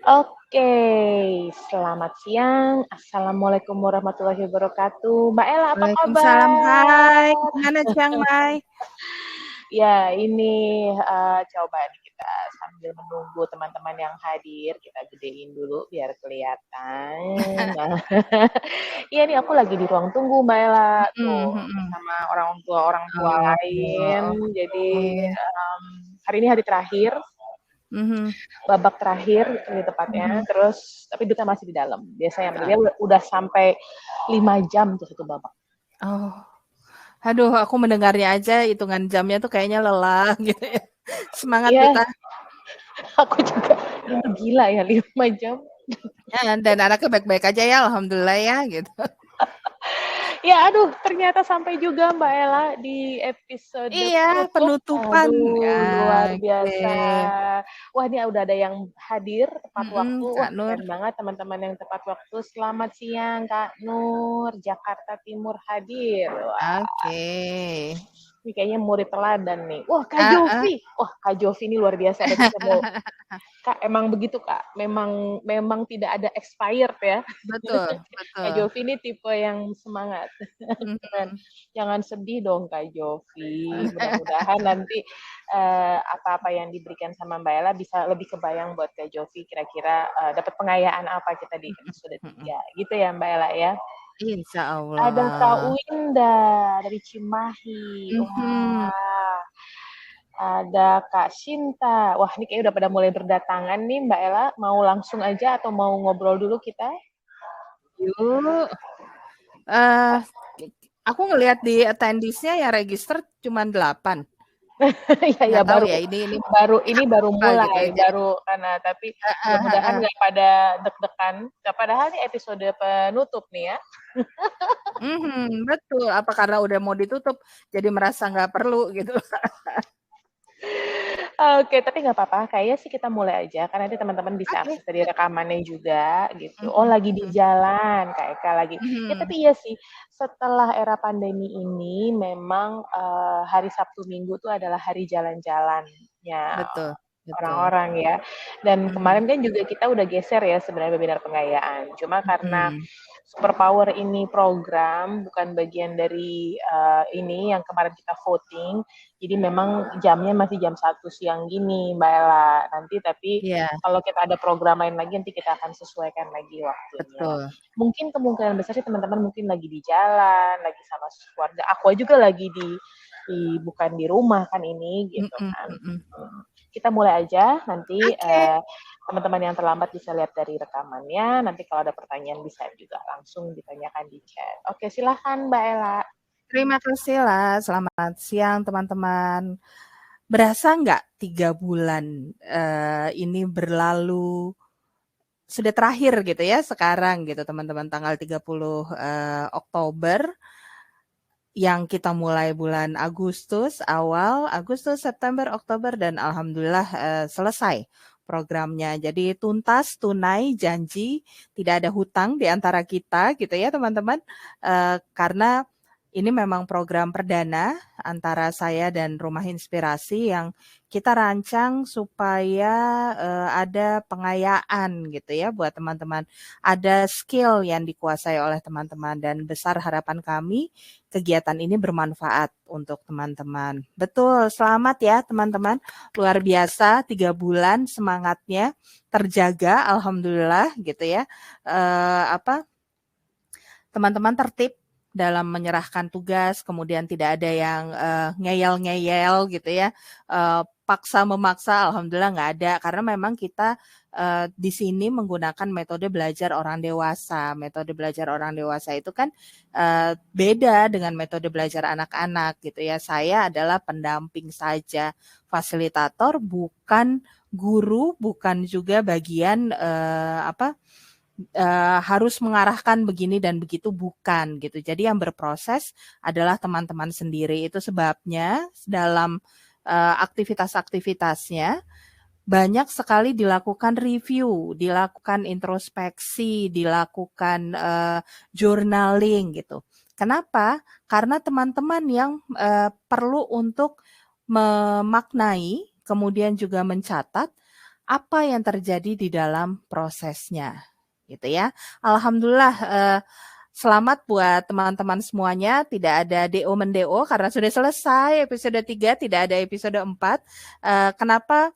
Oke, selamat siang. Assalamualaikum warahmatullahi wabarakatuh. Mbak Ella, apa Waalaikumsalam, hai. kabar? Gimana Chiang Mai? Ya, ini coba nih kita sambil menunggu teman-teman yang hadir, kita gedein dulu biar kelihatan. Nah, iya nih aku lagi di ruang tunggu Mbak Ella tuh Mhm mhm. bersama orang tua lain. Oh, Jadi oke. hari ini hari terakhir, Mhm babak terakhir lebih tepatnya, mhm. terus tapi duta masih di dalam. Biasanya dia Ah, udah sampai 5 jam tuh satu babak. oh, aduh aku mendengarnya aja hitungan jamnya tuh kayaknya lelah gitu ya. Semangat Iya, kita. aku juga ini gila ya 5 jam. Ya, dan anaknya baik-baik aja ya, alhamdulillah ya gitu. Ya aduh ternyata sampai juga Mbak Ella di episode Iya, penutup. penutupan. Ya, Aduh luar oke. biasa. Wah ini udah ada yang hadir tepat waktu. Wah Kak Nur. keren banget teman-teman yang tepat waktu. Selamat siang Kak Nur, Jakarta Timur hadir. Wah Oke. ini kayaknya murid teladan nih. Wah Kak Ah, ah. Jovi. Wah Kak Jovi ini luar biasa ada ketemu. Kak emang begitu Kak. Memang memang tidak ada expired ya. Betul, Kak betul. Jovi ini tipe yang semangat. Keren. Mhm. Jangan sedih dong Kak Jovi. Mudah-mudahan nanti apa-apa yang diberikan sama Mbak Ella bisa lebih kebayang buat Kak Jovi. Kira-kira dapat pengayaan apa kita di Mhm episode mhm. 3. Gitu ya Mbak Ella ya. Insya Ada Kak Allah. Winda dari Cimahi. Mhm. Wah, ada Kak Shinta. Wah, ini kayaknya udah pada mulai berdatangan nih Mbak Ella. Mau langsung aja atau mau ngobrol dulu kita? Yuk. Eh, aku ngelihat di attendees-nya yang register cuma 8. Ya ya Nggak tahu baru ya ini baru ini baru apa gitu mulai ya. Jadi baru karena tapi heeh mudah-mudahan heeh. nggak pada deg-degan. Padahal ini episode penutup nih ya. Mhm, betul. Apa karena udah mau ditutup jadi merasa nggak perlu gitu. Oke, tapi nggak apa-apa. Kayaknya sih kita mulai aja, karena nanti teman-teman bisa Oke. akses dari rekamannya juga gitu. Oh, Mhm lagi di mhm. jalan, Kak Eka lagi. Ya, tapi Mhm. iya sih, setelah era pandemi ini memang hari Sabtu Minggu tuh adalah hari jalan-jalannya Betul betul. orang-orang ya. Dan Mhm kemarin kan juga kita udah geser ya sebenarnya webinar pengayaan. Cuma karena mhm. Superpower ini program bukan bagian dari ini yang kemarin kita voting. Jadi memang jamnya masih jam 1 siang gini, Mbak Ella. Nanti tapi Iya, kalau kita ada program lain lagi nanti kita akan sesuaikan lagi waktunya. betul. Mungkin kemungkinan besar sih teman-teman mungkin lagi di jalan, lagi sama keluarga. Aku juga lagi di bukan di rumah kan ini gitu Mhm kan. mhm. Kita mulai aja nanti Oke. teman-teman yang terlambat bisa lihat dari rekamannya. Nanti kalau ada pertanyaan bisa juga langsung ditanyakan di chat. Oke, silahkan Mbak Ella. Terima kasih lah. Selamat siang teman-teman. Berasa nggak 3 bulan ini berlalu sudah terakhir gitu ya sekarang gitu teman-teman tanggal 30 Oktober yang kita mulai bulan Agustus, awal Agustus, September, Oktober dan alhamdulillah selesai programnya. Jadi tuntas, tunai, janji, tidak ada hutang di antara kita gitu ya teman-teman. Karena ini memang program perdana antara saya dan Rumah Inspirasi yang kita rancang supaya ada pengayaan gitu ya buat teman-teman. Ada skill yang dikuasai oleh teman-teman dan besar harapan kami kegiatan ini bermanfaat untuk teman-teman. Betul, selamat ya teman-teman. Luar biasa, 3 bulan semangatnya terjaga, alhamdulillah gitu ya. Apa teman-teman tertib dalam menyerahkan tugas, kemudian tidak ada yang ngeyel-ngeyel gitu ya, paksa memaksa, alhamdulillah nggak ada. Karena memang kita di sini menggunakan metode belajar orang dewasa. Metode belajar orang dewasa itu kan beda dengan metode belajar anak-anak gitu ya. Saya adalah pendamping saja, fasilitator, bukan guru, bukan juga bagian harus mengarahkan begini dan begitu bukan gitu. Jadi yang berproses adalah teman-teman sendiri. Itu sebabnya dalam aktivitas-aktivitasnya banyak sekali dilakukan review, dilakukan introspeksi, dilakukan journaling gitu. Kenapa? Karena teman-teman yang perlu untuk memaknai, kemudian juga mencatat apa yang terjadi di dalam prosesnya, gitu ya. Alhamdulillah, selamat buat teman-teman semuanya, tidak ada DO-mendeo karena sudah selesai episode 3, tidak ada episode 4. Kenapa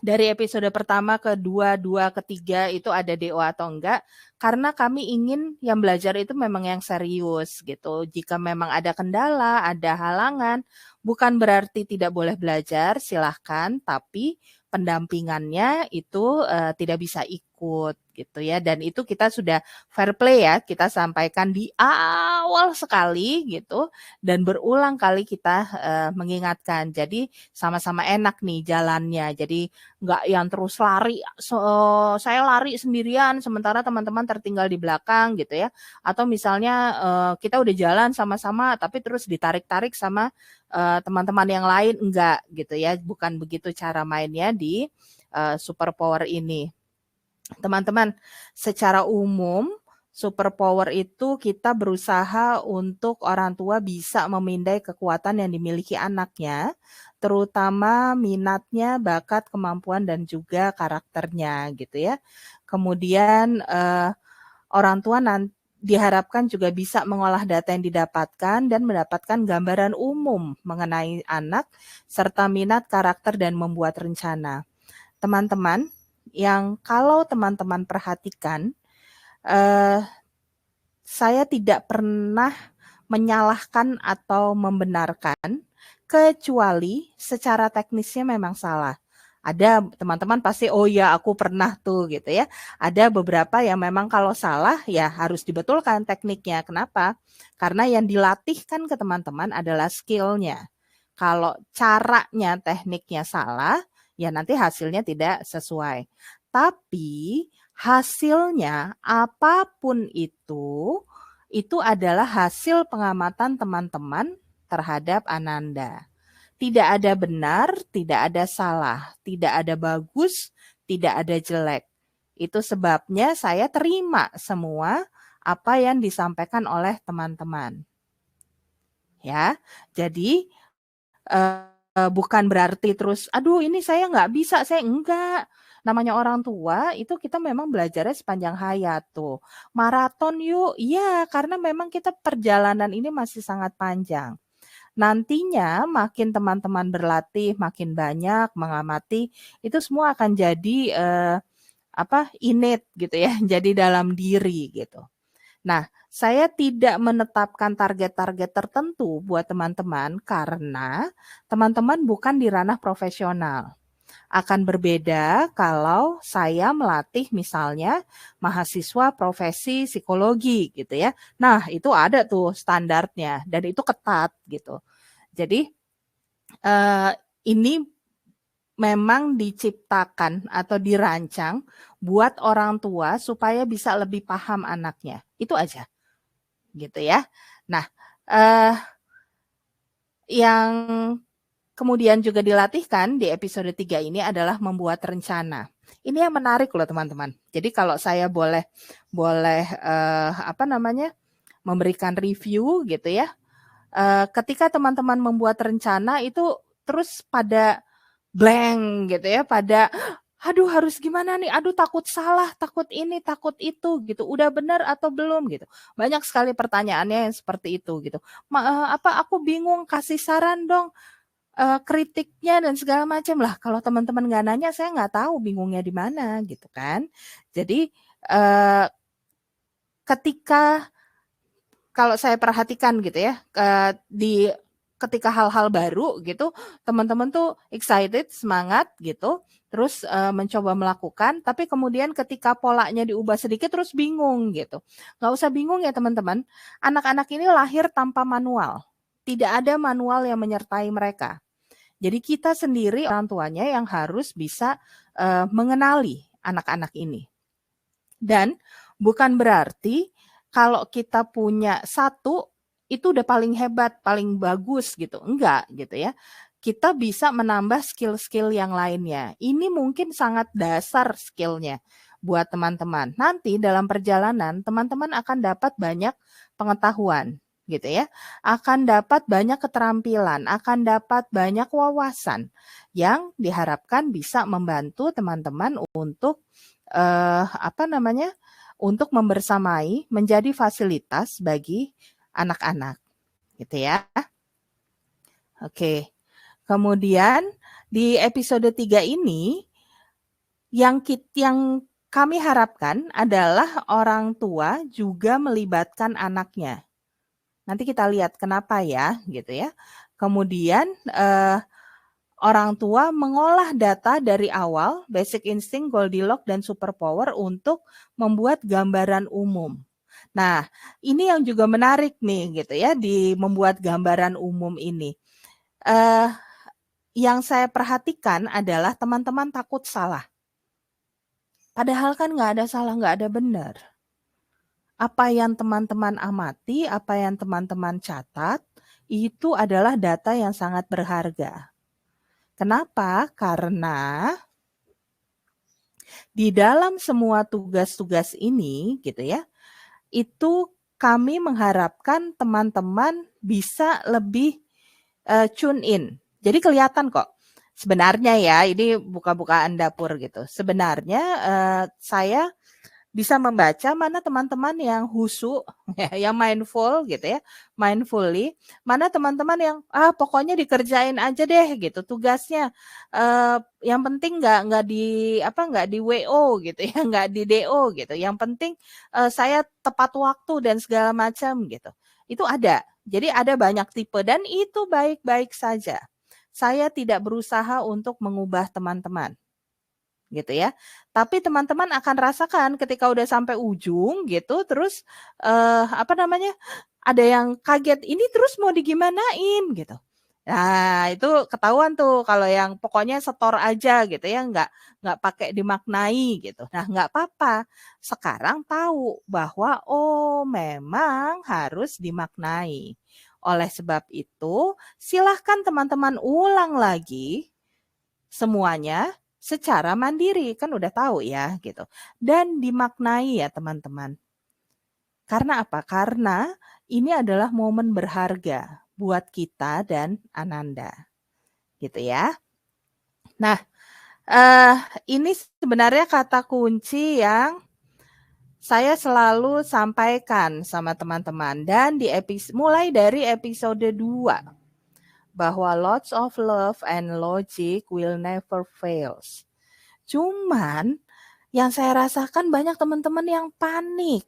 dari episode pertama ke 2, 2 ke 3 itu ada DO atau enggak? Karena kami ingin yang belajar itu memang yang serius gitu. Jika memang ada kendala, ada halangan, bukan berarti tidak boleh belajar, silahkan, tapi pendampingannya itu tidak bisa ikut gitu ya. Dan itu kita sudah fair play ya, kita sampaikan di awal sekali gitu dan berulang kali kita mengingatkan. Jadi sama-sama enak nih jalannya. Jadi nggak yang terus lari, saya lari sendirian sementara teman-teman tertinggal di belakang gitu ya. Atau misalnya kita udah jalan sama-sama tapi terus ditarik-tarik sama teman-teman yang lain, enggak gitu ya. Bukan begitu cara mainnya di super power ini. Teman-teman, secara umum super power itu kita berusaha untuk orang tua bisa memindai kekuatan yang dimiliki anaknya, terutama minatnya, bakat, kemampuan, dan juga karakternya gitu ya. Kemudian orang tua diharapkan juga bisa mengolah data yang didapatkan dan mendapatkan gambaran umum mengenai anak, serta minat, karakter, dan membuat rencana. Teman-teman, yang kalau teman-teman perhatikan, saya tidak pernah menyalahkan atau membenarkan, kecuali secara teknisnya memang salah. Ada teman-teman pasti, oh ya aku pernah tuh gitu ya. Ada beberapa yang memang kalau salah ya harus dibetulkan tekniknya. Kenapa? Karena yang dilatihkan ke teman-teman adalah skill-nya. Kalau caranya, tekniknya salah, ya nanti hasilnya tidak sesuai. Tapi hasilnya apapun itu adalah hasil pengamatan teman-teman terhadap Ananda. Tidak ada benar, tidak ada salah, tidak ada bagus, tidak ada jelek. Itu sebabnya saya terima semua apa yang disampaikan oleh teman-teman. Ya, jadi bukan berarti terus, aduh ini saya nggak bisa, saya enggak. Namanya orang tua itu kita memang belajarnya sepanjang hayat tuh. Maraton yuk, iya karena memang kita perjalanan ini masih sangat panjang. Nantinya makin teman-teman berlatih, makin banyak mengamati, itu semua akan jadi innate gitu ya, jadi dalam diri gitu. Nah, saya tidak menetapkan target-target tertentu buat teman-teman karena teman-teman bukan di ranah profesional. Akan berbeda kalau saya melatih misalnya mahasiswa profesi psikologi gitu ya. Nah, itu ada tuh standarnya dan itu ketat gitu. Jadi ini memang diciptakan atau dirancang buat orang tua supaya bisa lebih paham anaknya. Itu aja gitu ya. Nah, yang kemudian juga dilatihkan di episode 3 ini adalah membuat rencana. Ini yang menarik loh teman-teman. Jadi kalau saya boleh memberikan review gitu ya. Ketika teman-teman membuat rencana itu terus pada blank gitu ya, pada aduh harus gimana nih, aduh takut salah, takut ini, takut itu gitu, udah benar atau belum gitu. Banyak sekali pertanyaannya yang seperti itu gitu. Aku bingung, kasih saran dong, kritiknya dan segala macam lah. Kalau teman-teman nggak nanya, saya nggak tahu bingungnya di mana gitu kan. Jadi ketika kalau saya perhatikan gitu ya, ketika hal-hal baru gitu, teman-teman tuh excited, semangat gitu, terus mencoba melakukan, tapi kemudian ketika polanya diubah sedikit terus bingung gitu. Nggak usah bingung ya teman-teman, anak-anak ini lahir tanpa manual. Tidak ada manual yang menyertai mereka. Jadi kita sendiri orang tuanya yang harus bisa mengenali anak-anak ini. Dan bukan berarti kalau kita punya satu, itu udah paling hebat, paling bagus gitu. Enggak gitu ya. Kita bisa menambah skill-skill yang lainnya. Ini mungkin sangat dasar skillnya buat teman-teman. Nanti dalam perjalanan, teman-teman akan dapat banyak pengetahuan. gitu ya, akan dapat banyak keterampilan, akan dapat banyak wawasan yang diharapkan bisa membantu teman-teman untuk untuk membersamai menjadi fasilitas bagi anak-anak, gitu ya. Oke. Kemudian di episode 3 ini yang kami harapkan adalah orang tua juga melibatkan anaknya. Nanti kita lihat kenapa ya, gitu ya. Kemudian orang tua mengolah data dari awal, basic instinct, Goldilocks, dan superpower untuk membuat gambaran umum. Nah, ini yang juga menarik nih, gitu ya, di membuat gambaran umum ini. Yang saya perhatikan adalah teman-teman takut salah. Padahal kan nggak ada salah, nggak ada benar. Apa yang teman-teman amati, apa yang teman-teman catat, itu adalah data yang sangat berharga. Kenapa? Karena di dalam semua tugas-tugas ini, gitu ya, itu kami mengharapkan teman-teman bisa lebih tune in. Jadi kelihatan kok. Sebenarnya ya, ini buka-bukaan dapur gitu. Sebenarnya saya bisa membaca mana teman-teman yang khusyuk, yang mindful gitu ya, mindfully, mana teman-teman yang pokoknya dikerjain aja deh gitu tugasnya. Yang penting nggak di WO gitu ya, nggak di DO gitu. Yang penting saya tepat waktu dan segala macam gitu. Itu ada. Jadi ada banyak tipe dan itu baik-baik saja. Saya tidak berusaha untuk mengubah teman-teman gitu ya. Tapi teman-teman akan rasakan ketika udah sampai ujung gitu, terus ada yang kaget, ini terus mau digimanain gitu. Nah, itu ketahuan tuh kalau yang pokoknya setor aja gitu ya, nggak pakai dimaknai gitu. Nah, nggak apa-apa. Sekarang tahu bahwa memang harus dimaknai. Oleh sebab itu, silahkan teman-teman ulang lagi semuanya secara mandiri, kan udah tahu ya gitu. Dan dimaknai ya teman-teman. Karena apa? Karena ini adalah momen berharga buat kita dan Ananda. Gitu ya. Nah, ini sebenarnya kata kunci yang saya selalu sampaikan sama teman-teman dan mulai dari episode 2 bahwa lots of love and logic will never fails. Cuman yang saya rasakan banyak teman-teman yang panik.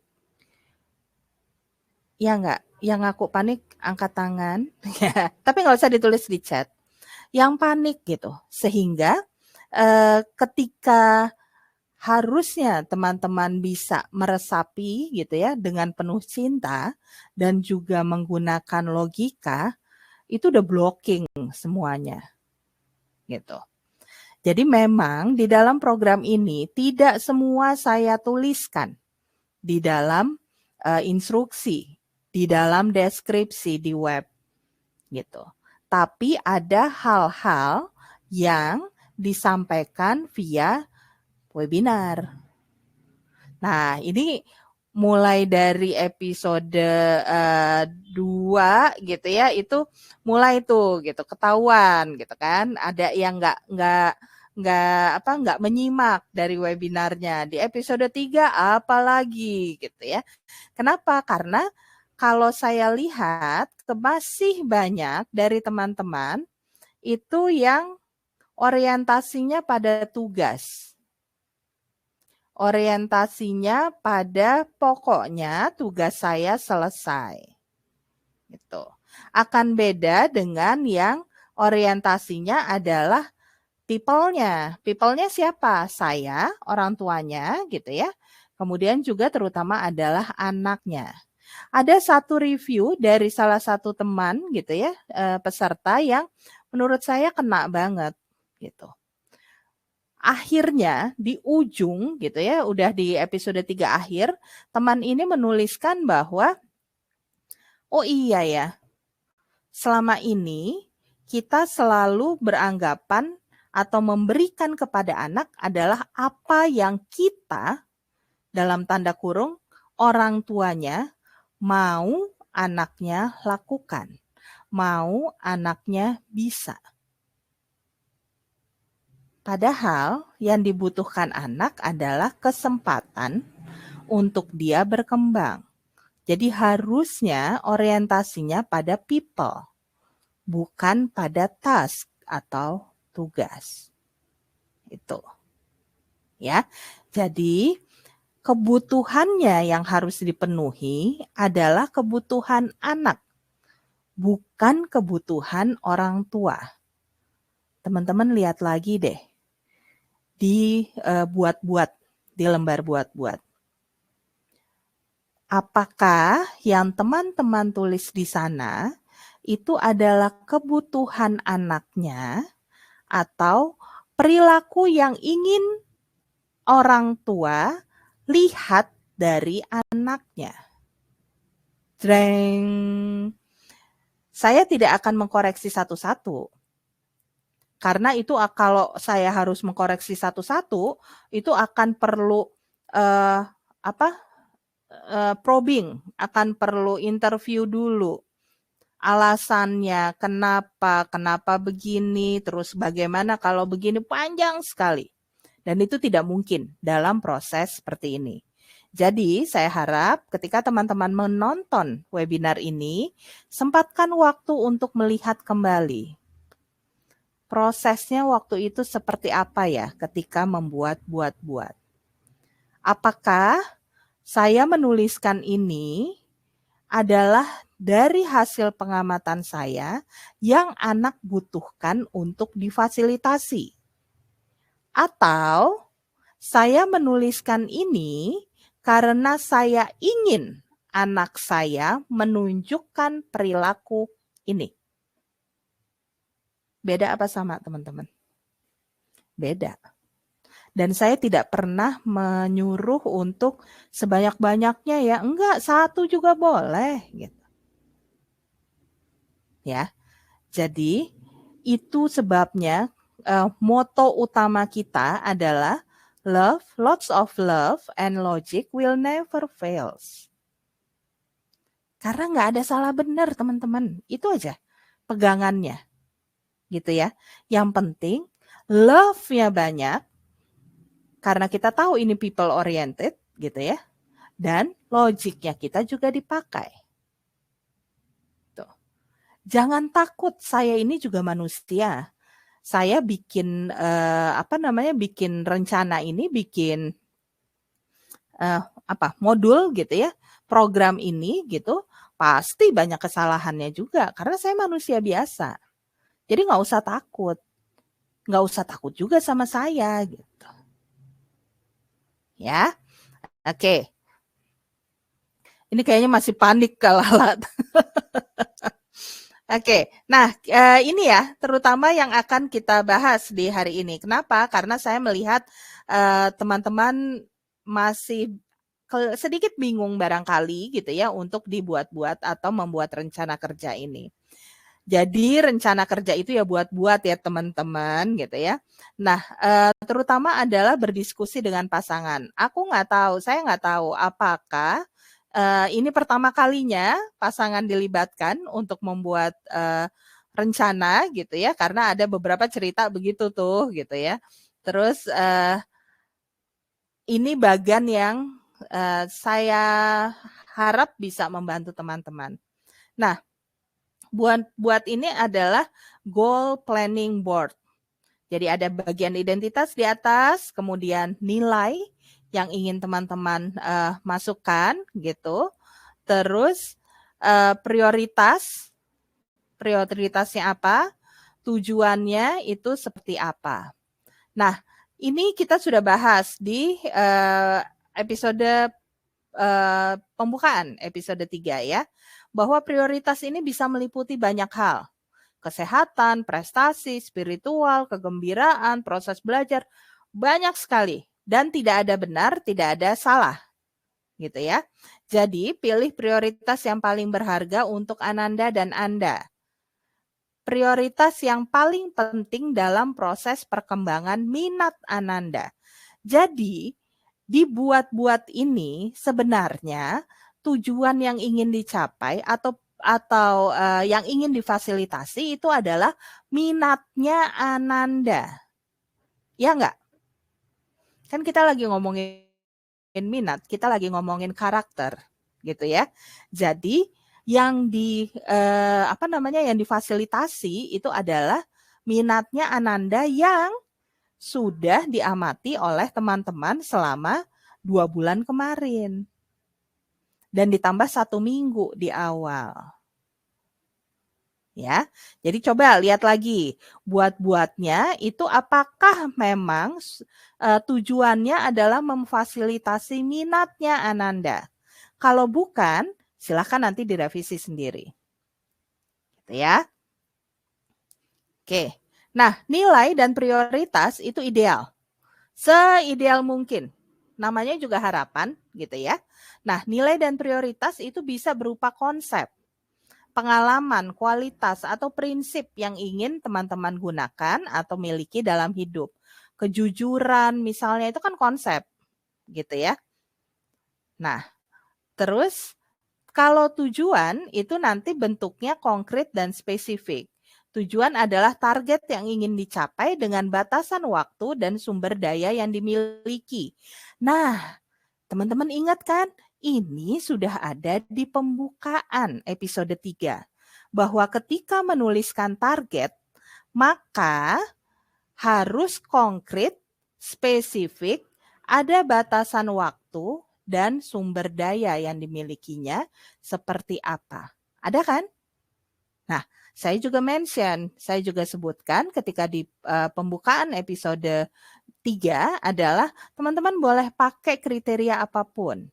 Ya enggak? Yang ngaku panik angkat tangan. Tapi nggak usah ditulis di chat. Yang panik gitu. Sehingga ketika harusnya teman-teman bisa meresapi gitu ya dengan penuh cinta dan juga menggunakan logika, itu udah blocking semuanya. Gitu. Jadi memang di dalam program ini tidak semua saya tuliskan di dalam instruksi, di dalam deskripsi di web gitu. Tapi ada hal-hal yang disampaikan via webinar. Nah, ini mulai dari episode 2 gitu ya, itu mulai tuh gitu ketahuan gitu kan. Ada yang nggak menyimak dari webinarnya. Di episode 3 apalagi gitu ya. Kenapa? Karena kalau saya lihat masih banyak dari teman-teman itu yang orientasinya pada tugas. Orientasinya pada pokoknya tugas saya selesai. Gitu. Akan beda dengan yang orientasinya adalah people-nya. People-nya siapa? Saya, orang tuanya gitu ya. Kemudian juga terutama adalah anaknya. Ada satu review dari salah satu teman gitu ya, peserta yang menurut saya kena banget gitu. Akhirnya di ujung gitu ya, udah di episode 3 akhir, teman ini menuliskan bahwa oh iya ya, selama ini kita selalu beranggapan atau memberikan kepada anak adalah apa yang kita dalam tanda kurung orang tuanya mau anaknya lakukan, mau anaknya bisa. Padahal yang dibutuhkan anak adalah kesempatan untuk dia berkembang. Jadi harusnya orientasinya pada people, bukan pada task atau tugas. Itu. Ya. Jadi kebutuhannya yang harus dipenuhi adalah kebutuhan anak, bukan kebutuhan orang tua. Teman-teman lihat lagi deh, di buat-buat, di lembar buat-buat. Apakah yang teman-teman tulis di sana itu adalah kebutuhan anaknya atau perilaku yang ingin orang tua lihat dari anaknya? Dreng. Saya tidak akan mengkoreksi satu-satu. Karena itu kalau saya harus mengkoreksi satu-satu, itu akan perlu probing, akan perlu interview dulu. Alasannya kenapa begini, terus bagaimana kalau begini, panjang sekali. Dan itu tidak mungkin dalam proses seperti ini. Jadi saya harap ketika teman-teman menonton webinar ini, sempatkan waktu untuk melihat kembali. Prosesnya waktu itu seperti apa ya ketika membuat buat-buat. Apakah saya menuliskan ini adalah dari hasil pengamatan saya yang anak butuhkan untuk difasilitasi? Atau saya menuliskan ini karena saya ingin anak saya menunjukkan perilaku ini? Beda apa sama, teman-teman? Beda. Dan saya tidak pernah menyuruh untuk sebanyak-banyaknya ya. Enggak, satu juga boleh. Gitu. Ya, jadi itu sebabnya moto utama kita adalah love, lots of love, and logic will never fails. Karena nggak ada salah benar, teman-teman. Itu aja pegangannya. Gitu ya. Yang penting love-nya banyak, karena kita tahu ini people oriented, gitu ya. Dan logiknya kita juga dipakai. Tuh. Jangan takut, saya ini juga manusia. Saya bikin bikin rencana ini, bikin modul gitu ya, program ini gitu, pasti banyak kesalahannya juga karena saya manusia biasa. Jadi nggak usah takut juga sama saya gitu. Ya, oke. Ini kayaknya masih panik Kalalat. Oke, nah ini ya terutama yang akan kita bahas di hari ini. Kenapa? Karena saya melihat teman-teman masih sedikit bingung barangkali gitu ya untuk dibuat-buat atau membuat rencana kerja ini. Jadi rencana kerja itu ya buat-buat ya teman-teman gitu ya. Nah terutama adalah berdiskusi dengan pasangan. Saya nggak tahu apakah ini pertama kalinya pasangan dilibatkan untuk membuat rencana gitu ya, karena ada beberapa cerita begitu tuh gitu ya. Terus ini bagian yang saya harap bisa membantu teman-teman. Nah, buat ini adalah goal planning board. Jadi ada bagian identitas di atas, kemudian nilai yang ingin teman-teman masukkan gitu. Terus prioritasnya apa, tujuannya itu seperti apa. Nah, ini kita sudah bahas di episode pembukaan, episode 3 ya, bahwa prioritas ini bisa meliputi banyak hal. Kesehatan, prestasi, spiritual, kegembiraan, proses belajar, banyak sekali. Dan tidak ada benar, tidak ada salah. Gitu ya. Jadi, pilih prioritas yang paling berharga untuk Ananda dan Anda. Prioritas yang paling penting dalam proses perkembangan minat Ananda. Jadi, dibuat-buat ini sebenarnya tujuan yang ingin dicapai atau yang ingin difasilitasi itu adalah minatnya Ananda. Ya enggak? Kan kita lagi ngomongin minat, kita lagi ngomongin karakter, gitu ya. Jadi yang yang difasilitasi itu adalah minatnya Ananda yang sudah diamati oleh teman-teman selama 2 bulan kemarin. Dan ditambah 1 minggu di awal. Ya, jadi coba lihat lagi buat-buatnya itu apakah memang tujuannya adalah memfasilitasi minatnya Ananda. Kalau bukan, silahkan nanti direvisi sendiri. Gitu ya. Oke. Nah, nilai dan prioritas itu ideal. Seideal mungkin. Namanya juga harapan, gitu ya. Nah, nilai dan prioritas itu bisa berupa konsep, pengalaman, kualitas, atau prinsip yang ingin teman-teman gunakan atau miliki dalam hidup. Kejujuran misalnya itu kan konsep, gitu ya. Nah, terus kalau tujuan itu nanti bentuknya konkret dan spesifik. Tujuan adalah target yang ingin dicapai dengan batasan waktu dan sumber daya yang dimiliki. Nah, teman-teman ingat kan? Ini sudah ada di pembukaan episode 3. Bahwa ketika menuliskan target, maka harus konkret, spesifik, ada batasan waktu, dan sumber daya yang dimilikinya seperti apa. Ada kan? Nah, saya juga saya juga sebutkan ketika di pembukaan episode 3 adalah teman-teman boleh pakai kriteria apapun.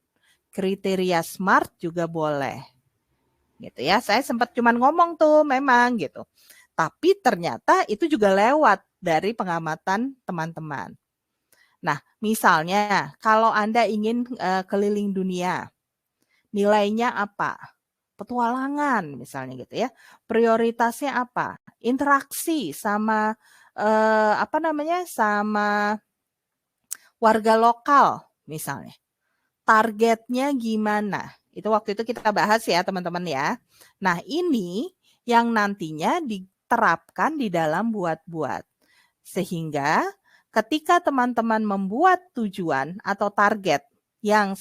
Kriteria SMART juga boleh. Gitu ya. Saya sempat cuman ngomong tuh memang gitu. Tapi ternyata itu juga lewat dari pengamatan teman-teman. Nah, misalnya kalau Anda ingin keliling dunia, nilainya apa? Petualangan misalnya gitu ya. Prioritasnya apa? Interaksi sama sama warga lokal misalnya. Targetnya gimana? Itu waktu itu kita bahas ya teman-teman ya. Nah ini yang nantinya diterapkan di dalam buat-buat. Sehingga ketika teman-teman membuat tujuan atau target yang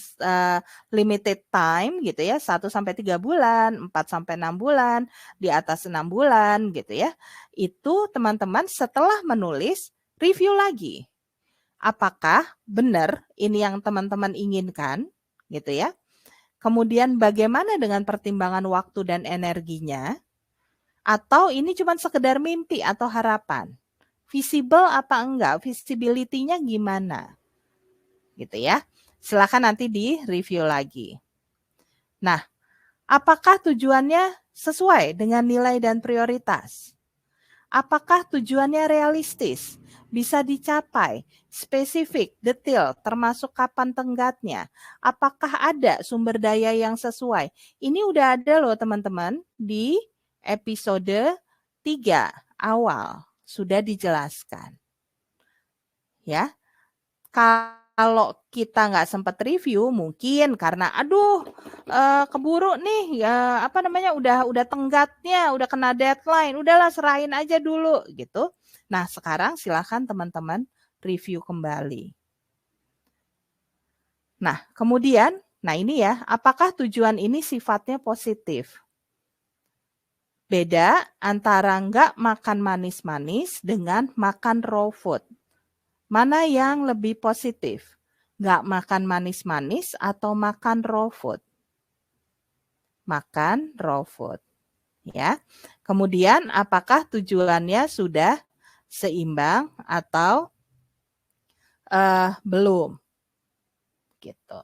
limited time gitu ya, 1 sampai 3 bulan, 4 sampai 6 bulan, di atas 6 bulan gitu ya. Itu teman-teman setelah menulis review lagi. Apakah benar ini yang teman-teman inginkan gitu ya? Kemudian bagaimana dengan pertimbangan waktu dan energinya? Atau ini cuma sekedar mimpi atau harapan? Visible apa enggak? Visibility-nya gimana? Gitu ya. Silakan nanti di-review lagi. Nah, apakah tujuannya sesuai dengan nilai dan prioritas? Apakah tujuannya realistis? Bisa dicapai? Spesifik, detail, termasuk kapan tenggatnya? Apakah ada sumber daya yang sesuai? Ini udah ada loh teman-teman di episode 3 awal. Sudah dijelaskan. Ya, kalau kita nggak sempat review, mungkin karena keburu nih, ya udah tenggatnya, udah kena deadline, udahlah serahin aja dulu gitu. Nah sekarang silakan teman-teman review kembali. Nah kemudian, ini ya, apakah tujuan ini sifatnya positif? Beda antara nggak makan manis-manis dengan makan raw food. Mana yang lebih positif? Nggak makan manis-manis atau makan raw food? Makan raw food. Ya. Kemudian apakah tujuannya sudah seimbang atau belum? Gitu.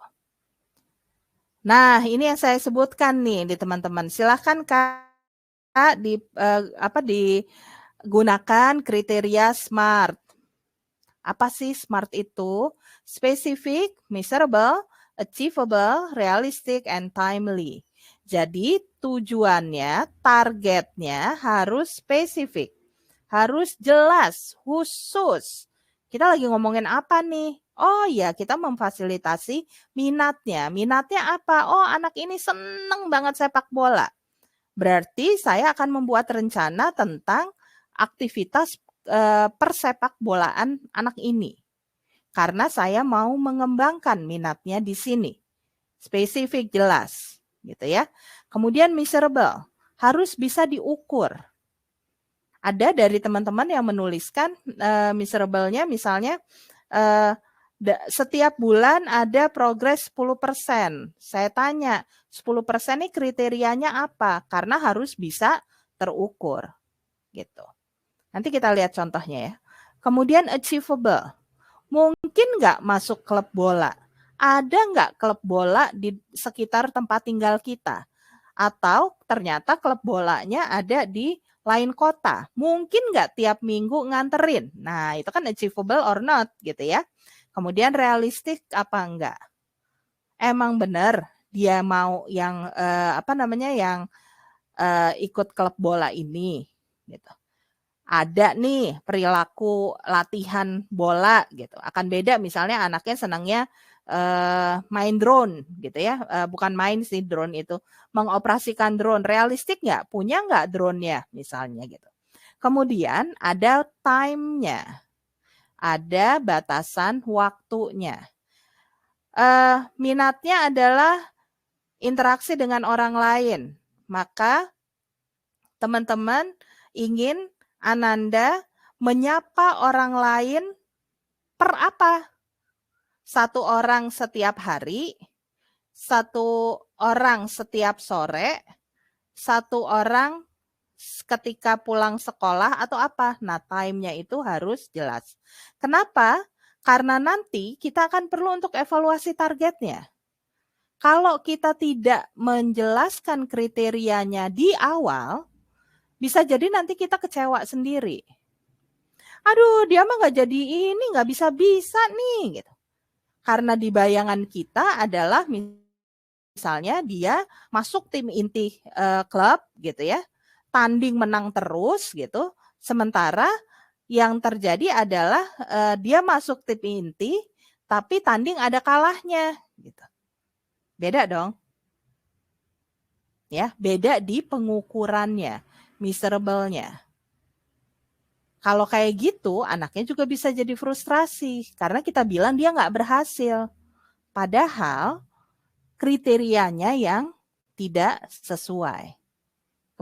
Nah, ini yang saya sebutkan nih di teman-teman. Silakan Kak digunakan kriteria SMART. Apa sih SMART itu? Specific, measurable, achievable, realistic, and timely. Jadi tujuannya, targetnya harus spesifik. Harus jelas, khusus. Kita lagi ngomongin apa nih? Oh ya, kita memfasilitasi minatnya. Minatnya apa? Oh, anak ini seneng banget sepak bola. Berarti saya akan membuat rencana tentang aktivitas persepak bolaan anak ini. Karena saya mau mengembangkan minatnya di sini. Spesifik, jelas, gitu ya. Kemudian measurable, harus bisa diukur. Ada dari teman-teman yang menuliskan measurable-nya misalnya setiap bulan ada progres 10%. Saya tanya, 10% ini kriterianya apa? Karena harus bisa terukur. Gitu. Nanti kita lihat contohnya ya. Kemudian achievable. Mungkin nggak masuk klub bola? Ada nggak klub bola di sekitar tempat tinggal kita? Atau ternyata klub bolanya ada di lain kota. Mungkin nggak tiap minggu nganterin. Nah, itu kan achievable or not gitu ya. Kemudian realistik apa enggak? Emang benar dia mau yang yang ikut klub bola ini gitu. Ada nih perilaku latihan bola gitu. Akan beda misalnya anaknya senangnya main drone gitu ya. Bukan main sih drone itu. Mengoperasikan drone. Realistik nggak? Punya nggak drone-nya misalnya gitu. Kemudian ada time-nya. Ada batasan waktunya. Minatnya adalah interaksi dengan orang lain. Maka teman-teman ingin Ananda menyapa orang lain per apa? Satu orang setiap hari, satu orang setiap sore, satu orang ketika pulang sekolah atau apa? Nah, time-nya itu harus jelas. Kenapa? Karena nanti kita akan perlu untuk evaluasi targetnya. Kalau kita tidak menjelaskan kriterianya di awal, bisa jadi nanti kita kecewa sendiri. Aduh, dia mah nggak jadi ini, nggak bisa-bisa nih. Gitu. Karena di bayangan kita adalah misalnya dia masuk tim inti klub gitu ya, tanding menang terus gitu, sementara yang terjadi adalah dia masuk tim inti, tapi tanding ada kalahnya. Gitu. Beda dong. Ya, beda di pengukurannya, measurable-nya. Kalau kayak gitu, anaknya juga bisa jadi frustrasi karena kita bilang dia nggak berhasil. Padahal kriterianya yang tidak sesuai.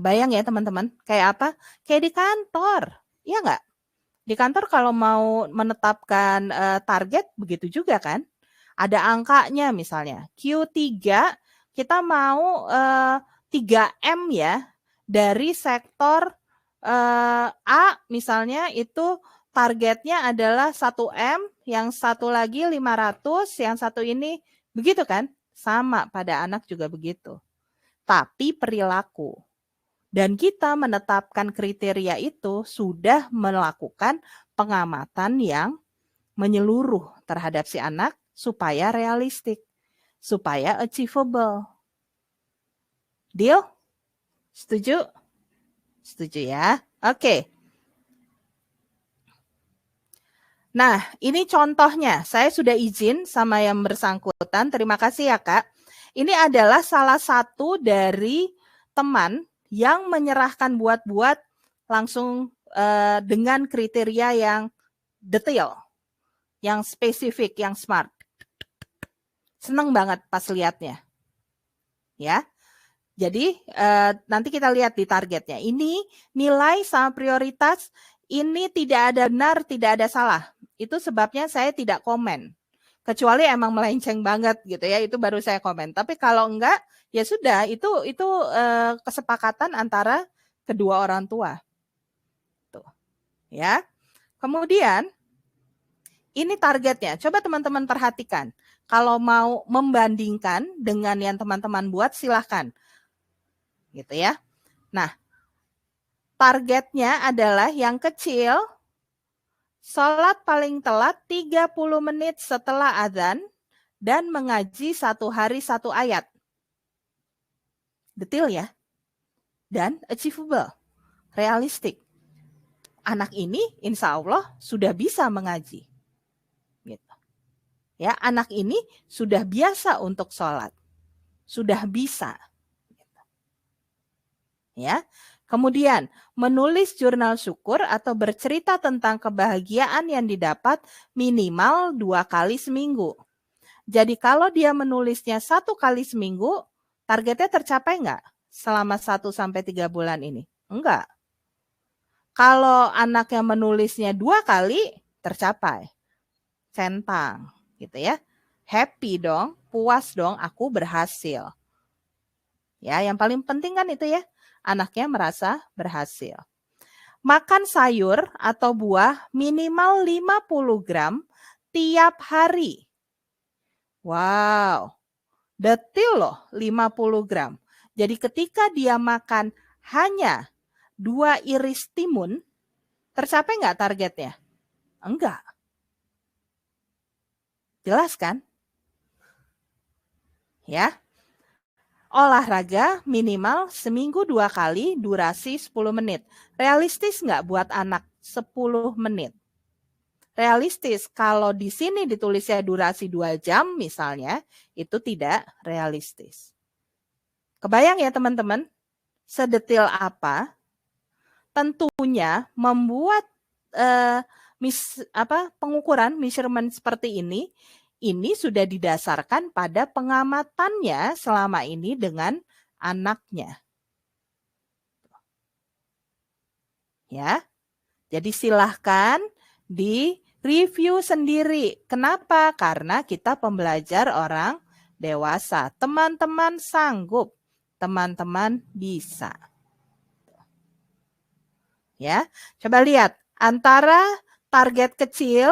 Kebayang ya teman-teman? Kayak apa? Kayak di kantor. Iya nggak? Di kantor kalau mau menetapkan target, begitu juga kan? Ada angkanya misalnya. Q3, kita mau 3M ya, dari sektor A misalnya itu targetnya adalah 1M, yang satu lagi 500, yang satu ini begitu kan? Sama pada anak juga begitu. Tapi perilaku. Dan kita menetapkan kriteria itu sudah melakukan pengamatan yang menyeluruh terhadap si anak supaya realistik, supaya achievable. Deal? Setuju? Setuju ya? Oke. Nah, ini contohnya. Saya sudah izin sama yang bersangkutan. Terima kasih ya, Kak. Ini adalah salah satu dari teman yang menyerahkan buat-buat langsung dengan kriteria yang detail, yang spesifik, yang smart. Seneng banget pas lihatnya. Ya. Jadi nanti kita lihat di targetnya. Ini nilai sama prioritas, ini tidak ada benar, tidak ada salah. Itu sebabnya saya tidak komen. Kecuali emang melenceng banget gitu ya, itu baru saya komen. Tapi kalau enggak, ya sudah, itu kesepakatan antara kedua orang tua. Tuh. Ya. Kemudian ini targetnya. Coba teman-teman perhatikan. Kalau mau membandingkan dengan yang teman-teman buat, silahkan. Gitu ya. Nah, targetnya adalah yang kecil, sholat paling telat 30 menit setelah adzan dan mengaji 1 hari 1 ayat. Detail ya. Dan achievable, realistik. Anak ini insya Allah sudah bisa mengaji. Gitu. Ya, anak ini sudah biasa untuk sholat, sudah bisa. Ya. Kemudian, menulis jurnal syukur atau bercerita tentang kebahagiaan yang didapat minimal 2 kali seminggu. Jadi kalau dia menulisnya 1 kali seminggu, targetnya tercapai nggak selama 1-3 bulan ini? Enggak. Kalau anaknya menulisnya 2 kali, tercapai. Centang, gitu ya. Happy dong, puas dong, aku berhasil. Ya, yang paling penting kan itu ya, anaknya merasa berhasil. Makan sayur atau buah minimal 50 gram tiap hari. Wow, detil loh 50 gram. Jadi ketika dia makan hanya 2 iris timun, tercapai nggak targetnya? Enggak. Jelas kan? Ya. Olahraga minimal seminggu 2 kali, durasi 10 menit. Realistis nggak buat anak 10 menit? Realistis. Kalau di sini ditulisnya durasi 2 jam misalnya, itu tidak realistis. Kebayang ya teman-teman? Sedetil apa? Tentunya membuat pengukuran measurement seperti ini sudah didasarkan pada pengamatannya selama ini dengan anaknya. Ya. Jadi silahkan di-review sendiri. Kenapa? Karena kita pembelajar orang dewasa. Teman-teman sanggup. Teman-teman bisa. Ya, coba lihat antara target kecil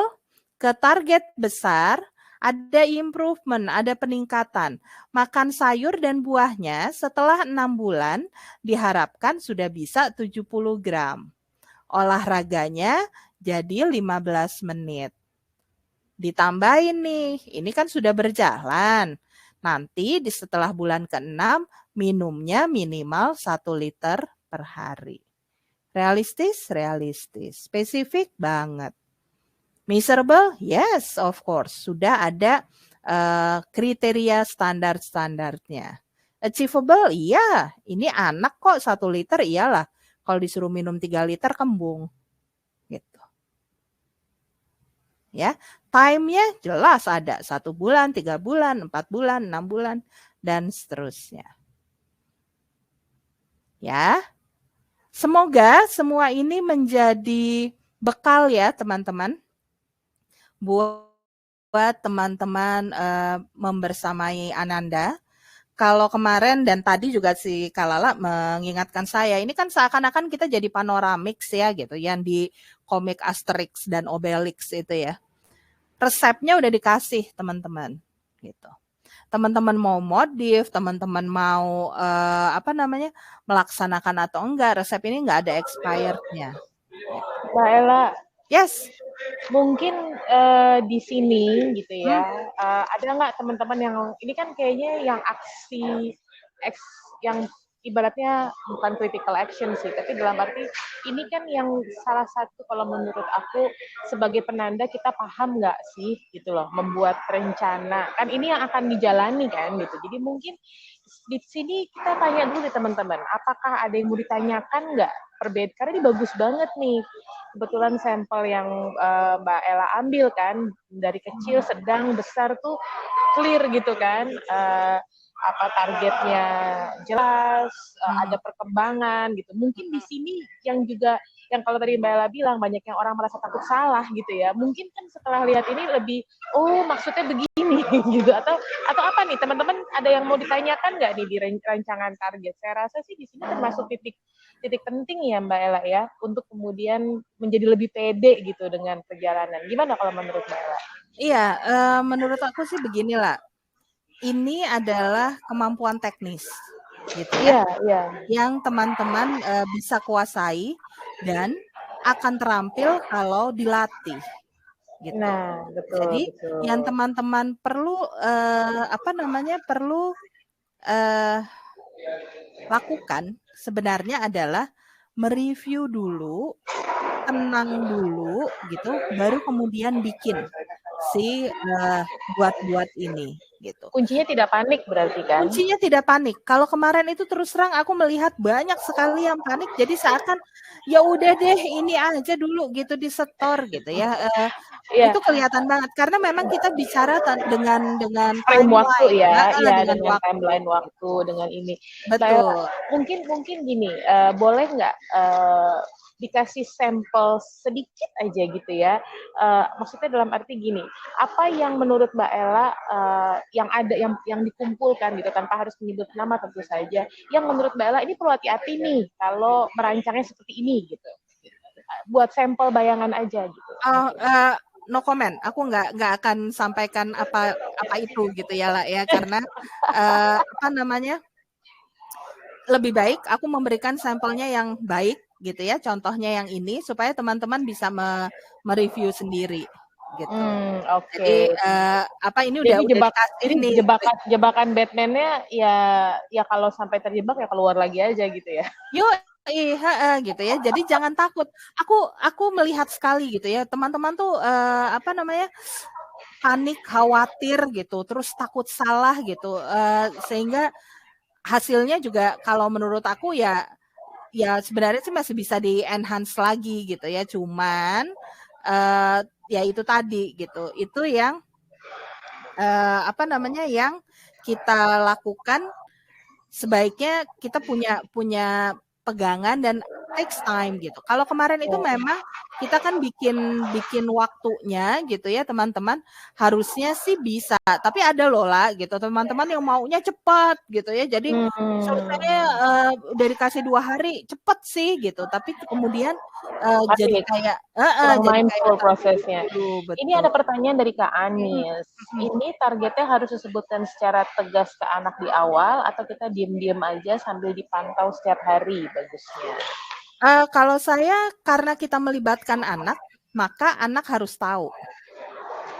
ke target besar ada improvement, ada peningkatan. Makan sayur dan buahnya setelah 6 bulan diharapkan sudah bisa 70 gram. Olahraganya jadi 15 menit. Ditambahin nih, ini kan sudah berjalan. Nanti setelah bulan ke-6 minumnya minimal 1 liter per hari. Realistis? Realistis. Spesifik banget. Measurable? Yes, of course. Sudah ada kriteria standar-standarnya. Achievable? Iya. Ini anak kok 1 liter, iyalah. Kalau disuruh minum 3 liter kembung. Gitu. Ya, time-nya jelas ada. 1 bulan, 3 bulan, 4 bulan, 6 bulan, dan seterusnya. Ya. Semoga semua ini menjadi bekal ya teman-teman. Buat teman-teman membersamai Ananda. Kalau kemarin dan tadi juga si Kalala mengingatkan saya, ini kan seakan-akan kita jadi panoramix ya gitu, yang di komik Asterix dan Obelix itu ya. Resepnya udah dikasih teman-teman gitu. Teman-teman mau modif, teman-teman mau melaksanakan atau enggak, resep ini enggak ada expirednya. Mbak Ella, yes, mungkin di sini gitu ya, ada nggak teman-teman yang ini kan kayaknya yang aksi yang ibaratnya bukan critical action sih, tapi dalam arti ini kan yang salah satu kalau menurut aku sebagai penanda kita paham nggak sih gitu loh, membuat rencana kan ini yang akan dijalani kan gitu. Jadi mungkin di sini kita tanya dulu nih teman-teman, apakah ada yang mau ditanyakan nggak? Karena ini bagus banget nih. Kebetulan sampel yang Mbak Ella ambil kan dari kecil, sedang, besar tuh clear gitu kan. Apa targetnya jelas, ada perkembangan gitu. Mungkin di sini yang juga yang kalau tadi Mbak Ella bilang banyak yang orang merasa takut salah gitu ya. Mungkin kan setelah lihat ini lebih maksudnya begini gitu atau apa nih teman-teman ada yang mau ditanyakan nggak nih di rancangan target? Saya rasa sih di sini termasuk titik penting ya Mbak Ella ya untuk kemudian menjadi lebih pede gitu dengan perjalanan. Gimana kalau menurut Mbak Ella? Iya, menurut aku sih beginilah. Ini adalah kemampuan teknis, gitu ya. Yang teman-teman bisa kuasai dan akan terampil kalau dilatih, gitu. Nah, betul. Jadi betul. yang teman-teman perlu lakukan sebenarnya adalah mereview dulu, tenang dulu, gitu, baru kemudian bikin. si buat ini gitu. Kuncinya tidak panik berarti kan? Kuncinya tidak panik. Kalau kemarin itu terus terang aku melihat banyak sekali yang panik. Jadi seakan ya udah deh ini aja dulu gitu disetor gitu ya. Iya, Itu kelihatan banget karena memang kita bicara dengan frame waktu timeline, ya dengan dengan waktu. timeline waktu dengan ini. Mbak Ella, Betul. mungkin gini, boleh nggak dikasih sampel sedikit aja gitu ya? Maksudnya dalam arti gini, apa yang menurut Mbak Ella yang ada yang dikumpulkan gitu tanpa harus menyebut nama tentu saja, yang menurut Mbak Ella ini perlu hati-hati nih kalau merancangnya seperti ini gitu. Buat sampel bayangan aja gitu. No comment. Aku nggak akan sampaikan apa itu gitu ya lah ya karena apa namanya lebih baik aku memberikan sampelnya yang baik gitu ya. Contohnya yang ini supaya teman-teman bisa mereview sendiri gitu. Jadi Oke. apa ini Jadi udah dikasih jadi nih. jebakan Batman-nya ya kalau sampai terjebak ya keluar lagi aja gitu ya. Yuk, gitu ya. Jadi jangan takut. Aku melihat sekali gitu ya. Teman-teman tuh apa namanya panik, khawatir gitu, terus takut salah gitu, sehingga hasilnya juga kalau menurut aku ya sebenarnya sih masih bisa di-enhance lagi gitu ya. Cuman ya itu tadi gitu. Itu yang apa namanya yang kita lakukan sebaiknya kita punya pegangan dan takes time gitu. Kalau kemarin itu memang kita kan bikin waktunya gitu ya teman-teman, harusnya sih bisa, tapi ada loh lah gitu teman-teman yang maunya cepat gitu ya. Jadi selesainya udah dikasih 2 hari, cepet sih gitu, tapi kemudian jadi Panik. kayak Kurang jadi kayak mindful tadi prosesnya. itu, Ini betul. ada pertanyaan dari Kak Mhm Anis. mhm. Ini targetnya harus disebutkan secara tegas ke anak di awal atau kita diem-diem aja sambil dipantau setiap hari bagusnya? Kalau saya karena kita melibatkan anak, maka anak harus tahu.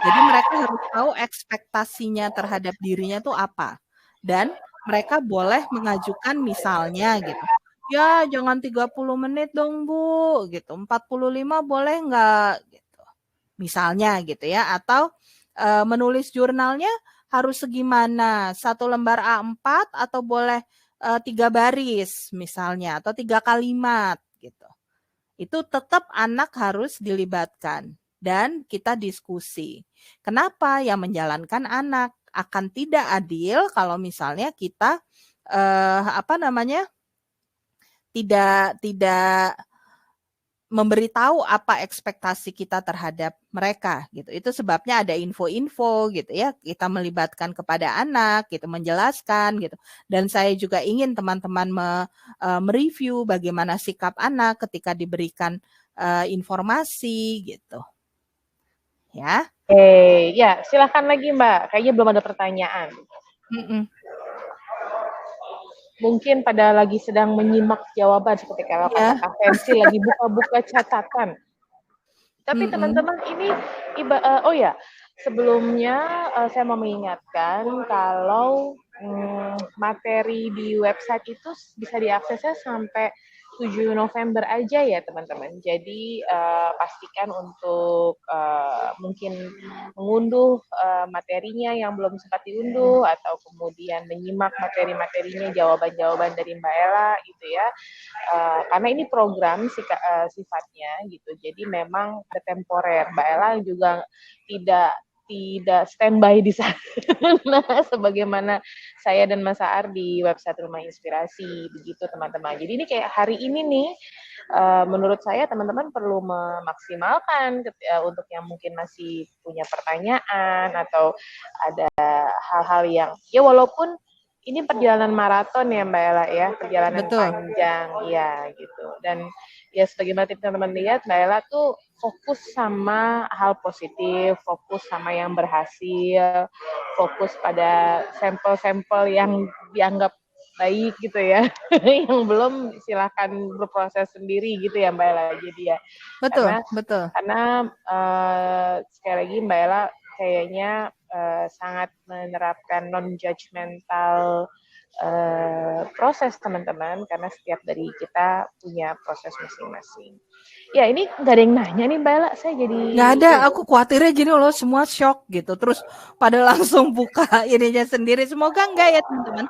Jadi mereka harus tahu ekspektasinya terhadap dirinya tuh apa. Dan mereka boleh mengajukan misalnya gitu, "Ya jangan 30 menit dong Bu," gitu, "45 boleh nggak?" Gitu. Misalnya gitu ya, atau menulis jurnalnya harus segimana, 1 lembar A4 atau boleh 3 baris misalnya, atau 3 kalimat gitu. Itu tetap anak harus dilibatkan dan kita diskusi. Kenapa yang menjalankan anak? Akan tidak adil kalau misalnya kita apa namanya? tidak memberitahu apa ekspektasi kita terhadap mereka gitu. Itu sebabnya ada info-info gitu ya. Kita melibatkan kepada anak gitu, menjelaskan gitu. Dan saya juga ingin teman-teman mereview bagaimana sikap anak ketika diberikan informasi gitu. Ya. Ya silakan lagi Mbak. Kayaknya belum ada pertanyaan. Mm-mm. Mungkin pada lagi sedang menyimak jawaban seperti kalau kata Ya. Kak Fancy lagi buka-buka catatan. Tapi Mm-mm. teman-teman ini oh ya, sebelumnya saya mau mengingatkan kalau materi di website itu bisa diaksesnya sampai 7 November aja ya teman-teman. Jadi pastikan untuk mungkin mengunduh materinya yang belum sempat diunduh atau kemudian menyimak materi-materinya jawaban-jawaban dari Mbak Ella gitu ya. Karena ini program sifatnya gitu, jadi memang temporer. Mbak Ella juga tidak standby di sana sebagaimana saya dan Mas Aar di website Rumah Inspirasi begitu teman-teman. Jadi ini kayak hari ini nih menurut saya teman-teman perlu memaksimalkan untuk yang mungkin masih punya pertanyaan atau ada hal-hal yang ya walaupun ini perjalanan maraton ya Mbak Ella ya, perjalanan Betul. panjang ya gitu. Dan ya sebagaimana teman-teman lihat Mbak Ella tuh fokus sama hal positif, fokus sama yang berhasil, fokus pada sampel-sampel yang dianggap baik gitu ya. Yang belum silahkan berproses sendiri gitu ya Mbak Ella. Jadi ya Betul, betul. karena sekali lagi Mbak Ella kayaknya sangat menerapkan non-judgmental proses teman-teman, karena setiap dari kita punya proses masing-masing. Ya ini nggak ada yang nanya nih Mbak Ella, saya jadi nggak ada, aku khawatirnya gini loh, semua shock gitu, terus pada langsung buka ininya sendiri, semoga enggak ya teman-teman.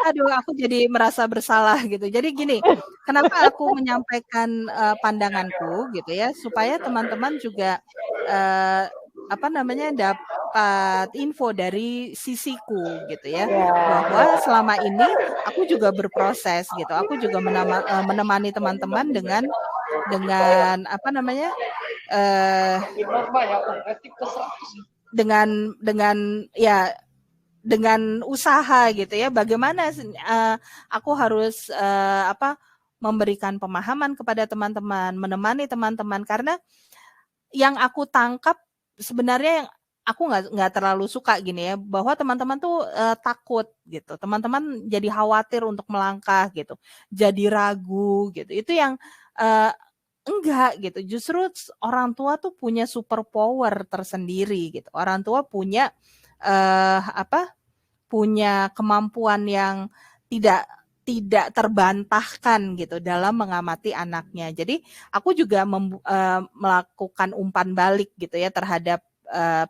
Aduh, aku jadi merasa bersalah gitu. Jadi gini, kenapa aku menyampaikan pandanganku gitu ya, supaya teman-teman juga dapat info dari sisiku gitu ya, bahwa selama ini aku juga berproses gitu. Aku juga menemani teman-teman dengan dengan usaha gitu ya. Bagaimana aku harus memberikan pemahaman kepada teman-teman, menemani teman-teman, karena yang aku tangkap sebenarnya yang aku nggak terlalu suka gini ya, bahwa teman-teman tuh takut gitu, teman-teman jadi khawatir untuk melangkah gitu, jadi ragu gitu. Itu yang enggak gitu. Justru orang tua tuh punya super power tersendiri gitu. Orang tua punya punya kemampuan yang tidak terbantahkan gitu dalam mengamati anaknya. Jadi aku juga melakukan umpan balik gitu ya terhadap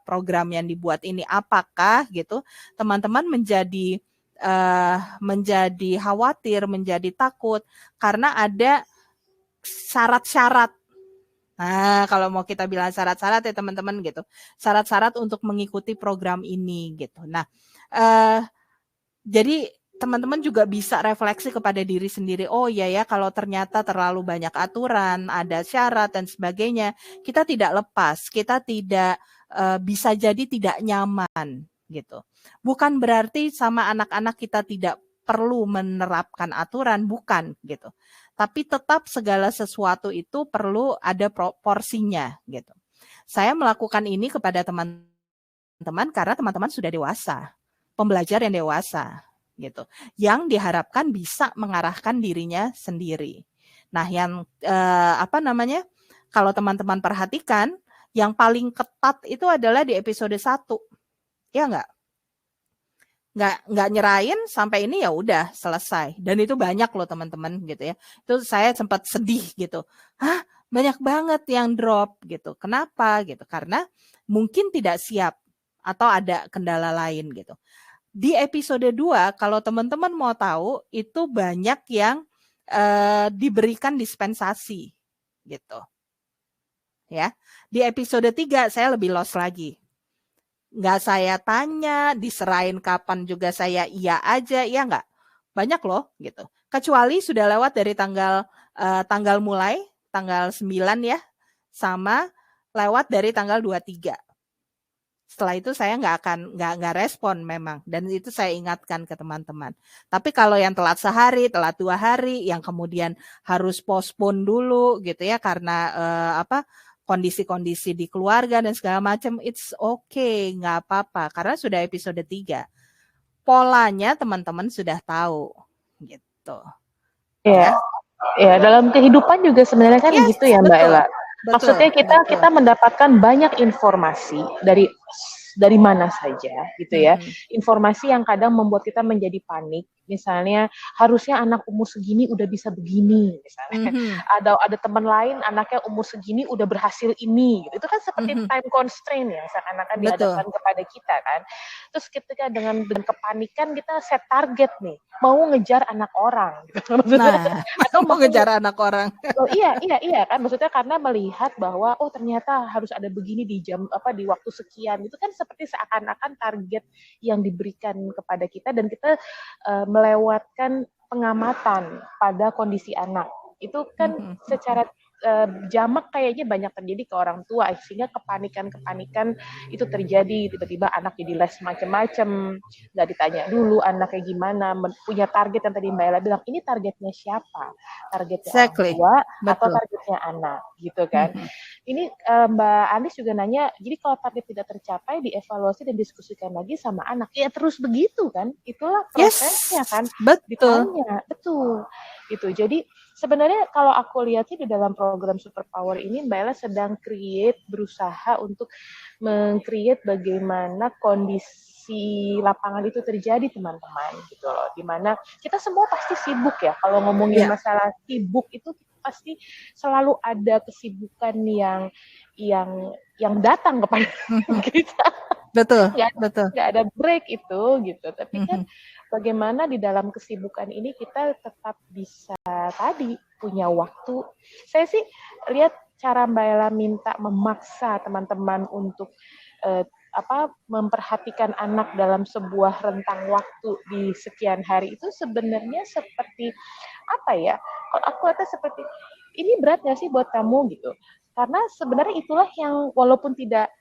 program yang dibuat ini. Apakah gitu teman-teman menjadi khawatir, menjadi takut karena ada syarat-syarat. Nah, kalau mau kita bilang syarat-syarat ya teman-teman gitu. Syarat-syarat untuk mengikuti program ini gitu. Nah, jadi teman-teman juga bisa refleksi kepada diri sendiri. Oh iya ya, kalau ternyata terlalu banyak aturan, ada syarat dan sebagainya, kita tidak lepas, kita tidak bisa jadi tidak nyaman gitu. Bukan berarti sama anak-anak kita tidak perlu menerapkan aturan, bukan gitu. Tapi tetap segala sesuatu itu perlu ada porsinya gitu. Saya melakukan ini kepada teman-teman karena teman-teman sudah dewasa, pembelajar yang dewasa gitu, yang diharapkan bisa mengarahkan dirinya sendiri. Nah, yang kalau teman-teman perhatikan, yang paling ketat itu adalah di episode 1. Ya enggak? Nggak nyerahin sampai ini ya udah selesai. Dan itu banyak loh teman-teman gitu ya. Itu saya sempat sedih gitu. Hah, banyak banget yang drop gitu. Kenapa gitu? Karena mungkin tidak siap atau ada kendala lain gitu. Di episode 2 kalau teman-teman mau tahu itu banyak yang diberikan dispensasi gitu. Ya. Di episode 3 saya lebih lost lagi. Nggak saya tanya, diserahin kapan juga saya iya aja, ya nggak? Banyak loh gitu. Kecuali sudah lewat dari tanggal mulai, tanggal 9 ya, sama lewat dari tanggal 23. Setelah itu saya nggak respon memang, dan itu saya ingatkan ke teman-teman. Tapi kalau yang telat sehari, telat 2 hari, yang kemudian harus postpone dulu gitu ya karena kondisi-kondisi di keluarga dan segala macam, it's okay, nggak apa-apa karena sudah episode 3. Polanya teman-teman sudah tahu gitu. Ya. Ya, dalam kehidupan juga sebenarnya kan gitu ya Mbak Ella. Maksudnya kita mendapatkan banyak informasi dari mana saja gitu ya. Informasi yang kadang membuat kita menjadi panik. Misalnya harusnya anak umur segini udah bisa begini misalnya. Ada teman lain anaknya umur segini udah berhasil ini gitu. Itu kan seperti time constraint ya seakan-akan dihadapkan kepada kita kan. Terus ketika dengan kepanikan kita set target nih, mau ngejar anak orang gitu. Nah, atau mau ngejar anak orang. Oh iya kan, maksudnya karena melihat bahwa oh ternyata harus ada begini di di waktu sekian. Itu kan seperti seakan-akan target yang diberikan kepada kita dan kita melewatkan pengamatan pada kondisi anak. Itu kan secara jamak kayaknya banyak terjadi ke orang tua sehingga kepanikan itu terjadi, tiba-tiba anak jadi les macam-macam, nggak ditanya dulu anaknya gimana, punya target yang tadi Mbak Ella bilang, ini targetnya siapa, targetnya orang tua atau targetnya anak gitu kan. Ini Mbak Andis juga nanya, jadi kalau target tidak tercapai dievaluasi dan diskusikan lagi sama anak. Ya terus begitu kan, itulah prosesnya kan. Betul. Ditanya, betul. Gitu. Jadi sebenarnya kalau aku lihat sih di dalam program Superpower ini Mbak Ella sedang berusaha untuk meng-create bagaimana kondisi lapangan itu terjadi teman-teman gitu loh. Dimana kita semua pasti sibuk ya. Kalau ngomongin masalah sibuk itu pasti selalu ada kesibukan yang datang kepada kita. Betul. Nggak ada break itu gitu. Tapi kan bagaimana di dalam kesibukan ini kita tetap bisa tadi punya waktu. Saya sih lihat cara Mbak Ella minta memaksa teman-teman untuk memperhatikan anak dalam sebuah rentang waktu di sekian hari itu sebenarnya seperti apa ya? Kalau aku lihatnya seperti ini berat nggak sih buat kamu gitu? Karena sebenarnya itulah yang walaupun tidak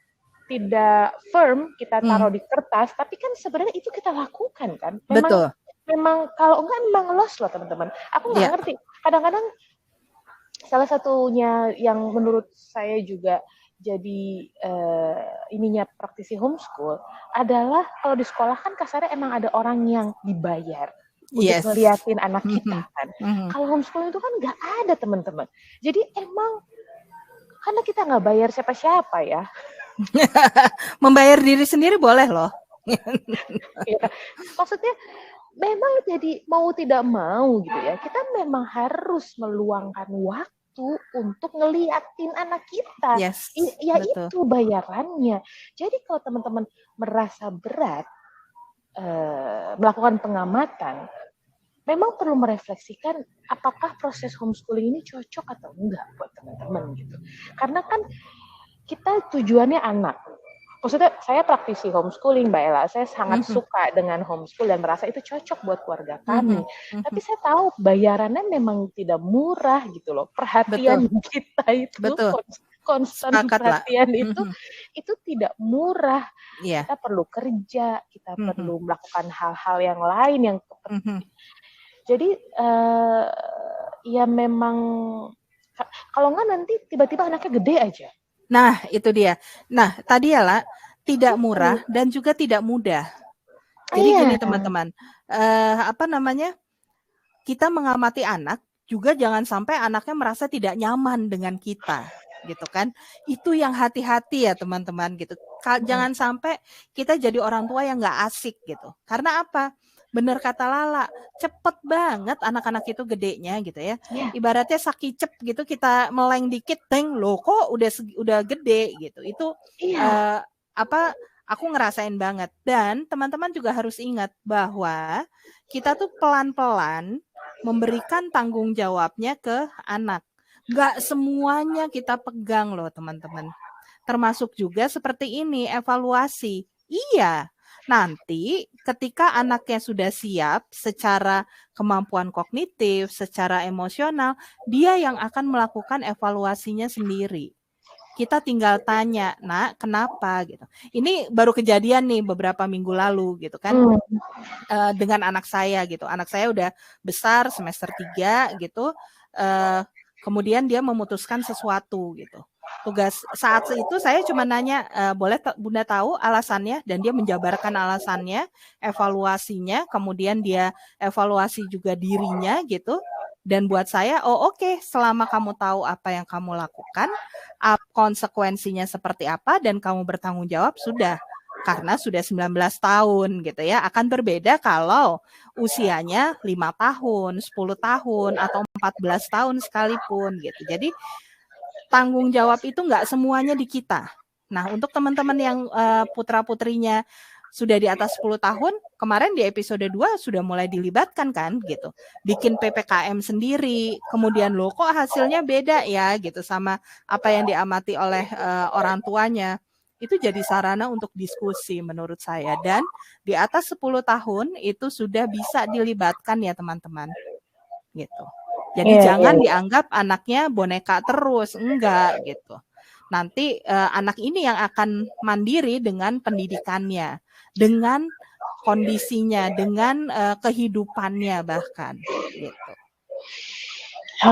firm kita taruh di kertas, tapi kan sebenarnya itu kita lakukan kan. Memang kalau enggak memang lost loh teman-teman. Aku nggak ngerti. Kadang-kadang salah satunya yang menurut saya juga jadi ininya praktisi homeschool adalah kalau di sekolah kan kasarnya emang ada orang yang dibayar untuk ngeliatin anak kita kan. Kalau homeschool itu kan nggak ada teman-teman. Jadi emang karena kita nggak bayar siapa-siapa ya. Membayar diri sendiri boleh loh. Ya, maksudnya memang jadi mau tidak mau gitu ya, kita memang harus meluangkan waktu untuk ngeliatin anak kita. Itu bayarannya. Jadi kalau teman-teman merasa berat melakukan pengamatan, memang perlu merefleksikan apakah proses homeschooling ini cocok atau enggak buat teman-teman gitu. Karena kan kita tujuannya anak. Maksudnya saya praktisi homeschooling Mbak Ella, saya sangat suka dengan homeschool dan merasa itu cocok buat keluarga kami. Tapi saya tahu bayarannya memang tidak murah gitu loh. Perhatian kita itu, konstan perhatian itu tidak murah. Kita perlu kerja, kita perlu melakukan hal-hal yang lain yang jadi ya memang kalau nggak nanti tiba-tiba anaknya gede aja. Nah, itu dia. Nah, tadi ya lah, tidak murah dan juga tidak mudah. Jadi gini teman-teman, kita mengamati anak juga jangan sampai anaknya merasa tidak nyaman dengan kita, gitu kan? Itu yang hati-hati ya teman-teman gitu. Jangan sampai kita jadi orang tua yang nggak asik gitu. Karena apa? Bener kata Lala, cepet banget anak-anak itu gedenya gitu ya. Ibaratnya sakicep gitu, kita meleng dikit, teng loh kok udah gede gitu. Itu aku ngerasain banget. Dan teman-teman juga harus ingat bahwa kita tuh pelan-pelan memberikan tanggung jawabnya ke anak. Gak semuanya kita pegang loh teman-teman. Termasuk juga seperti ini, evaluasi. Iya. Nanti ketika anaknya sudah siap secara kemampuan kognitif, secara emosional, dia yang akan melakukan evaluasinya sendiri. Kita tinggal tanya, nak, kenapa gitu. Ini baru kejadian nih beberapa minggu lalu gitu kan, dengan anak saya gitu. Anak saya udah besar semester 3 gitu. Kemudian dia memutuskan sesuatu gitu. Tugas saat itu saya cuma nanya, boleh Bunda tahu alasannya, dan dia menjabarkan alasannya, evaluasinya, kemudian dia evaluasi juga dirinya gitu. Dan buat saya, oke, selama kamu tahu apa yang kamu lakukan, konsekuensinya seperti apa, dan kamu bertanggung jawab, sudah. Karena sudah 19 tahun gitu ya, akan berbeda kalau usianya 5 tahun, 10 tahun, atau 14 tahun sekalipun gitu. Jadi tanggung jawab itu nggak semuanya di kita. Nah, untuk teman-teman yang putra-putrinya sudah di atas 10 tahun, kemarin di episode 2 sudah mulai dilibatkan kan gitu. Bikin PPKM sendiri, kemudian loh kok hasilnya beda ya gitu sama apa yang diamati oleh orang tuanya. Itu jadi sarana untuk diskusi menurut saya. Dan di atas 10 tahun itu sudah bisa dilibatkan ya teman-teman. Gitu. Jadi jangan dianggap anaknya boneka terus, enggak gitu. Nanti anak ini yang akan mandiri dengan pendidikannya, dengan kondisinya, dengan kehidupannya bahkan gitu.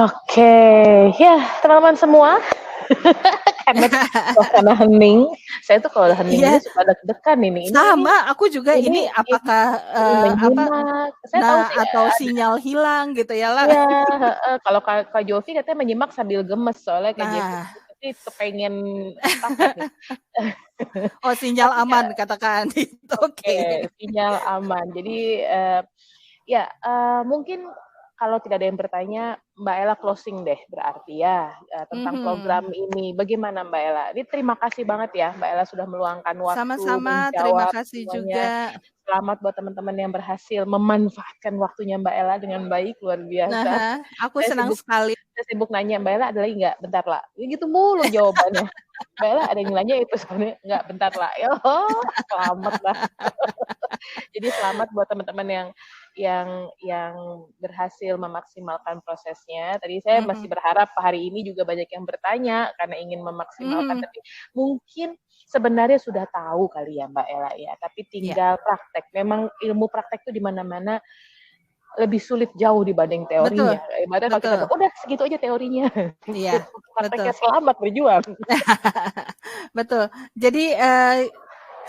Oke, ya teman-teman semua, karena suasana hening. Saya tuh kalau hening ini suka deg-degan ini. Sama, aku juga ini apakah menyimak. Saya tahu sih atau sinyal hilang gitu ya lah. Iya, kalau Kak Jovi katanya menyimak sambil gemes soalnya kayak gitu. Tapi kepengen apa nih? Oh, sinyal aman katakan itu. Oke. Sinyal aman. Jadi ya mungkin kalau tidak ada yang bertanya, Mbak Ella closing deh berarti ya tentang program ini. Bagaimana Mbak Ella? Ini terima kasih banget ya Mbak Ella sudah meluangkan waktu Sama-sama, menjawab terima kasih semuanya. juga. Selamat buat teman-teman yang berhasil memanfaatkan waktunya Mbak Ella dengan baik, luar biasa. Aku senang sekali. Saya sibuk nanya, Mbak Ella ada lagi nggak? Bentar lah. Gitu mulu jawabannya. Mbak Ella ada yang nanya itu soalnya nggak, bentar lah. Selamat lah. Jadi selamat buat teman-teman yang berhasil memaksimalkan prosesnya. Tadi saya masih berharap hari ini juga banyak yang bertanya karena ingin memaksimalkan, tapi mungkin sebenarnya sudah tahu kali ya Mbak Ella ya, tapi tinggal praktek. Memang ilmu praktek itu di mana-mana lebih sulit jauh dibanding teorinya. Ibaratnya kalau kita udah segitu aja teorinya. Iya, prakteknya selamat berjuang. Betul. Jadi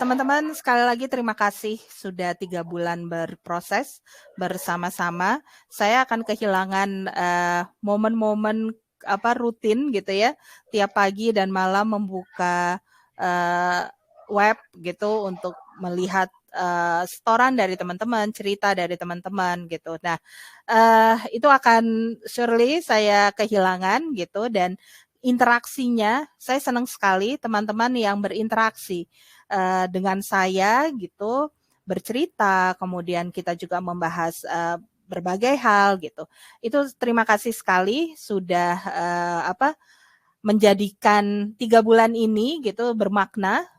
teman-teman sekali lagi terima kasih sudah 3 bulan berproses bersama-sama. Saya akan kehilangan momen-momen rutin gitu ya, tiap pagi dan malam membuka web gitu untuk melihat setoran dari teman-teman, cerita dari teman-teman gitu. Nah, itu akan surely saya kehilangan gitu, dan interaksinya saya senang sekali teman-teman yang berinteraksi dengan saya gitu, bercerita, kemudian kita juga membahas berbagai hal gitu. Itu terima kasih sekali sudah menjadikan 3 bulan ini gitu bermakna.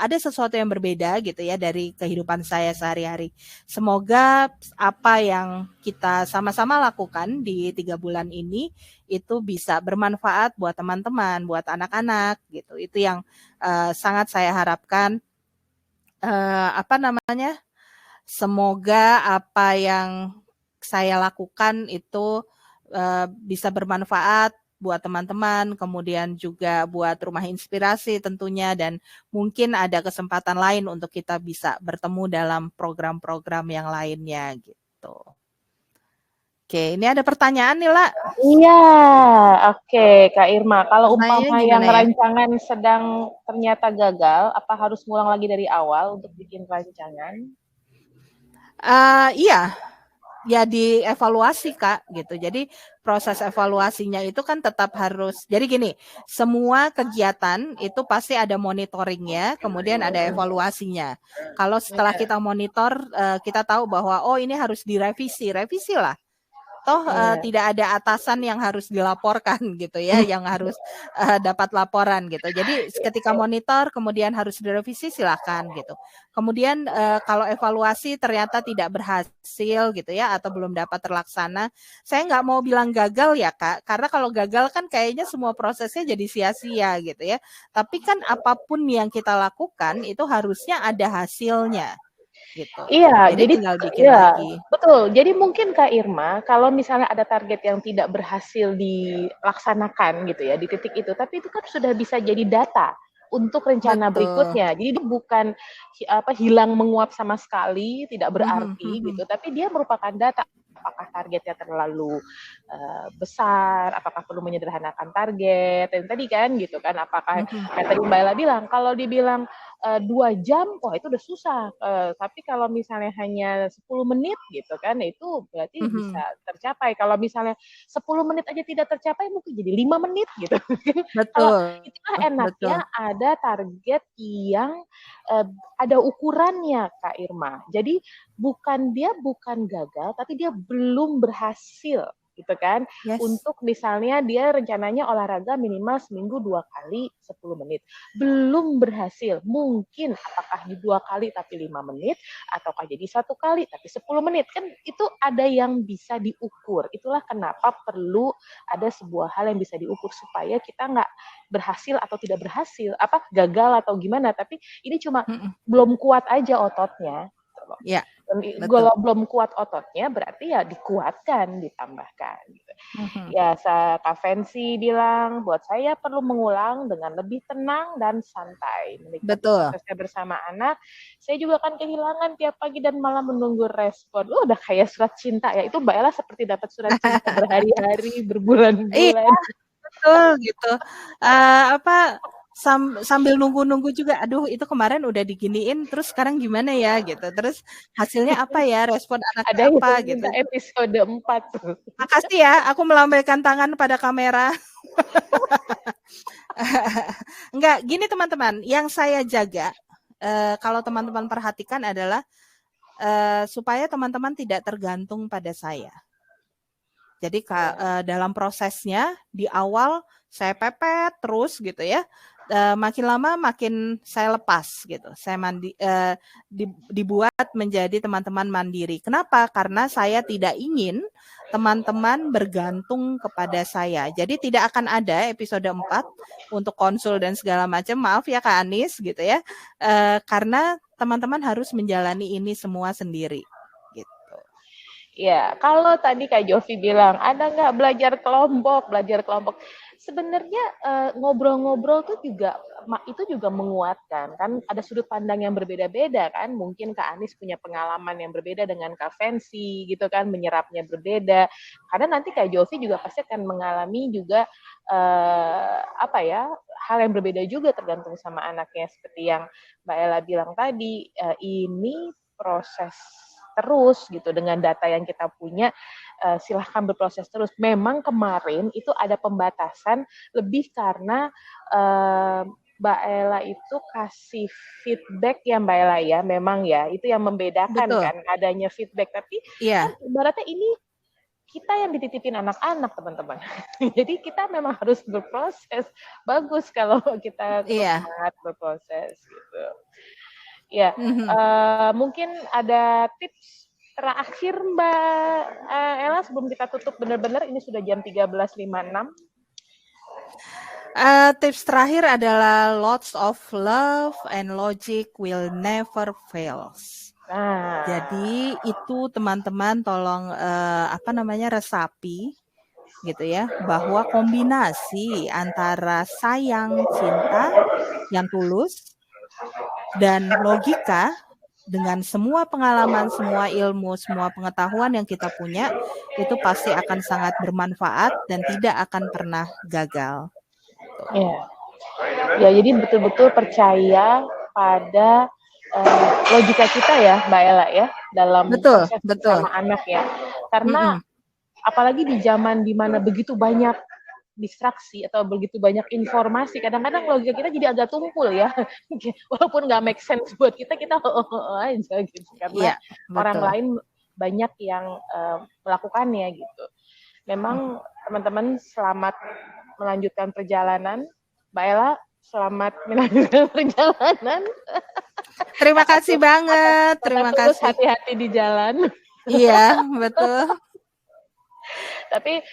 Ada sesuatu yang berbeda gitu ya dari kehidupan saya sehari-hari. Semoga apa yang kita sama-sama lakukan di 3 bulan ini itu bisa bermanfaat buat teman-teman, buat anak-anak gitu. Itu yang sangat saya harapkan. Semoga apa yang saya lakukan itu bisa bermanfaat buat teman-teman, kemudian juga buat Rumah Inspirasi tentunya, dan mungkin ada kesempatan lain untuk kita bisa bertemu dalam program-program yang lainnya gitu. Oke, ini ada pertanyaan nih, La. Iya, oke, Kak Irma. Kalau umpama yang rancangan sedang ternyata gagal, apa harus ngulang lagi dari awal untuk bikin rancangan? Iya. Ya dievaluasi Kak gitu. Jadi proses evaluasinya itu kan tetap harus. Jadi gini, semua kegiatan itu pasti ada monitoringnya, kemudian ada evaluasinya. Kalau setelah kita monitor, kita tahu bahwa oh ini harus direvisi, revisilah. Toh tidak ada atasan yang harus dilaporkan gitu ya, yang harus dapat laporan gitu. Jadi ketika monitor kemudian harus direvisi, silakan gitu. Kemudian kalau evaluasi ternyata tidak berhasil gitu ya, atau belum dapat terlaksana, saya nggak mau bilang gagal ya Kak, karena kalau gagal kan kayaknya semua prosesnya jadi sia-sia gitu ya. Tapi kan apapun yang kita lakukan itu harusnya ada hasilnya. Gitu. Iya, jadi tinggal bikin lagi. Betul. Jadi mungkin Kak Irma, kalau misalnya ada target yang tidak berhasil dilaksanakan gitu ya di titik itu, tapi itu kan sudah bisa jadi data untuk rencana berikutnya. Jadi bukan hilang menguap sama sekali, tidak berarti gitu, tapi dia merupakan data. Apakah targetnya terlalu besar, apakah perlu menyederhanakan target, dan tadi kan gitu kan, apakah kayak tadi Mbak Ella bilang, kalau dibilang 2 jam, wah itu udah susah. Tapi kalau misalnya hanya 10 menit gitu kan, itu berarti bisa tercapai. Kalau misalnya 10 menit aja tidak tercapai, mungkin jadi 5 menit gitu. Betul. Itulah enaknya ada target yang ada ukurannya Kak Irma. Jadi dia bukan gagal, tapi dia belum berhasil gitu kan. Untuk misalnya dia rencananya olahraga minimal seminggu 2 kali 10 menit. Belum berhasil. Mungkin apakah di 2 kali tapi 5 menit, ataukah jadi 1 kali tapi 10 menit. Kan itu ada yang bisa diukur. Itulah kenapa perlu ada sebuah hal yang bisa diukur supaya kita nggak berhasil atau tidak berhasil, gagal atau gimana, tapi ini cuma belum kuat aja ototnya. loh. Ya, Dan betul. kalau belum kuat ototnya berarti ya dikuatkan, ditambahkan gitu. Mhm. Ya, Kak Fancy bilang, buat saya perlu mengulang dengan lebih tenang dan santai. Menikmati Betul. prosesnya bersama anak. Saya juga akan kehilangan tiap pagi dan malam menunggu respon. Udah kayak surat cinta ya. Itu Mbak Ella seperti dapat surat cinta berhari-hari, Iya, berbulan-bulan. betul gitu. Apa sambil nunggu-nunggu juga, aduh itu kemarin udah diginiin, terus sekarang gimana ya gitu. Terus hasilnya apa ya, respon anaknya Ada apa yang gitu. minta episode 4 tuh. Makasih ya, aku melambaikan tangan pada kamera. Enggak, gini teman-teman, yang saya jaga, kalau teman-teman perhatikan adalah supaya teman-teman tidak tergantung pada saya. Jadi dalam prosesnya di awal saya pepet terus gitu ya. Makin lama makin saya lepas gitu. Saya dibuat menjadi teman-teman mandiri. Kenapa? Karena saya tidak ingin teman-teman bergantung kepada saya. Jadi tidak akan ada episode 4 untuk konsul dan segala macam. Maaf ya Kak Anis gitu ya. Karena teman-teman harus menjalani ini semua sendiri. Ya, kalau tadi Kak Jovi bilang, ada nggak belajar kelompok, sebenarnya ngobrol-ngobrol tuh juga itu juga menguatkan kan, ada sudut pandang yang berbeda-beda kan, mungkin Kak Anis punya pengalaman yang berbeda dengan Kak Fancy gitu kan, menyerapnya berbeda, karena nanti Kak Jovi juga pasti akan mengalami juga apa ya, hal yang berbeda juga tergantung sama anaknya, seperti yang Mbak Ella bilang tadi, ini proses terus gitu dengan data yang kita punya, silahkan berproses terus. Memang kemarin itu ada pembatasan lebih karena Mbak Ella itu kasih feedback ya Mbak Ella ya, memang ya itu yang membedakan Betul. kan adanya feedback, tapi kan Iya. ibaratnya ini kita yang dititipin anak-anak teman-teman. Jadi kita memang harus berproses. Bagus kalau kita terus Iya. semangat berproses gitu. Ya, Mhm. mungkin ada tips terakhir Mbak Ella sebelum kita tutup benar-benar, ini sudah jam 13.56. Tips terakhir adalah lots of love and logic will never fails. Nah, Jadi itu teman-teman tolong resapi gitu ya, bahwa kombinasi antara sayang, cinta yang tulus dan logika dengan semua pengalaman, semua ilmu, semua pengetahuan yang kita punya itu pasti akan sangat bermanfaat dan tidak akan pernah gagal. ya, ya jadi betul-betul percaya pada logika kita ya, Mbak Ella ya, dalam Betul, proses betul. bersama anak ya. Karena Mm-mm. apalagi di zaman dimana begitu banyak distraksi atau begitu banyak informasi, kadang-kadang logika kita jadi agak tumpul ya, walaupun nggak make sense buat kita, kita aja gitu, karena Iya, orang betul. lain banyak yang melakukannya gitu. Memang teman-teman selamat melanjutkan perjalanan, Mbak Ella selamat melanjutkan perjalanan. Terima kasih banget, Tetap terima terus kasih. hati-hati di jalan. Iya, betul. Tapi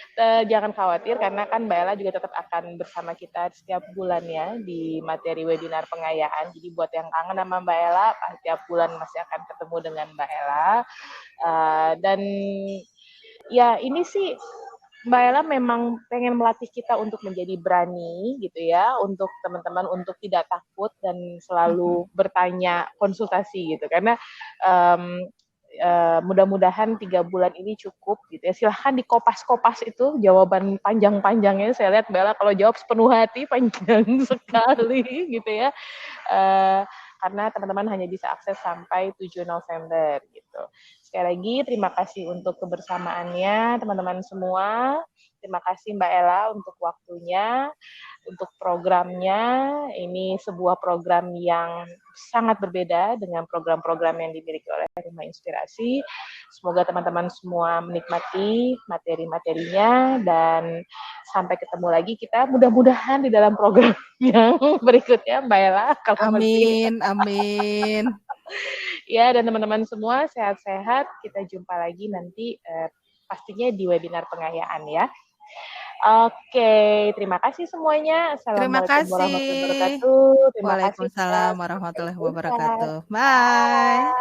jangan khawatir karena kan Mbak Ella juga tetap akan bersama kita setiap bulannya di materi webinar pengayaan. Jadi buat yang kangen sama Mbak Ella, setiap bulan masih akan ketemu dengan Mbak Ella. Dan ya ini sih Mbak Ella memang pengen melatih kita untuk menjadi berani gitu ya, untuk teman-teman untuk tidak takut dan selalu bertanya konsultasi gitu. Karena mudah-mudahan 3 bulan ini cukup gitu ya. Silahkan dikopas-kopas itu jawaban panjang-panjangnya. Saya lihat Bella kalau jawab sepenuh hati panjang sekali gitu ya. Karena teman-teman hanya bisa akses sampai 7 November gitu. Sekali lagi terima kasih untuk kebersamaannya teman-teman semua. Terima kasih Mbak Ella untuk waktunya, untuk programnya. Ini sebuah program yang sangat berbeda dengan program-program yang dimiliki oleh Rumah Inspirasi. Semoga teman-teman semua menikmati materi-materinya dan sampai ketemu lagi kita mudah-mudahan di dalam program yang berikutnya Mbak Ella. Amin, amin. Ya, dan teman-teman semua sehat-sehat. Kita jumpa lagi nanti pastinya di webinar pengayaan ya. Oke, terima kasih semuanya. Terima Assalamualaikum warahmatullahi kasih. wabarakatuh. Terima kasih. Waalaikumsalam warahmatullahi Sampai jumpa. wabarakatuh. Bye.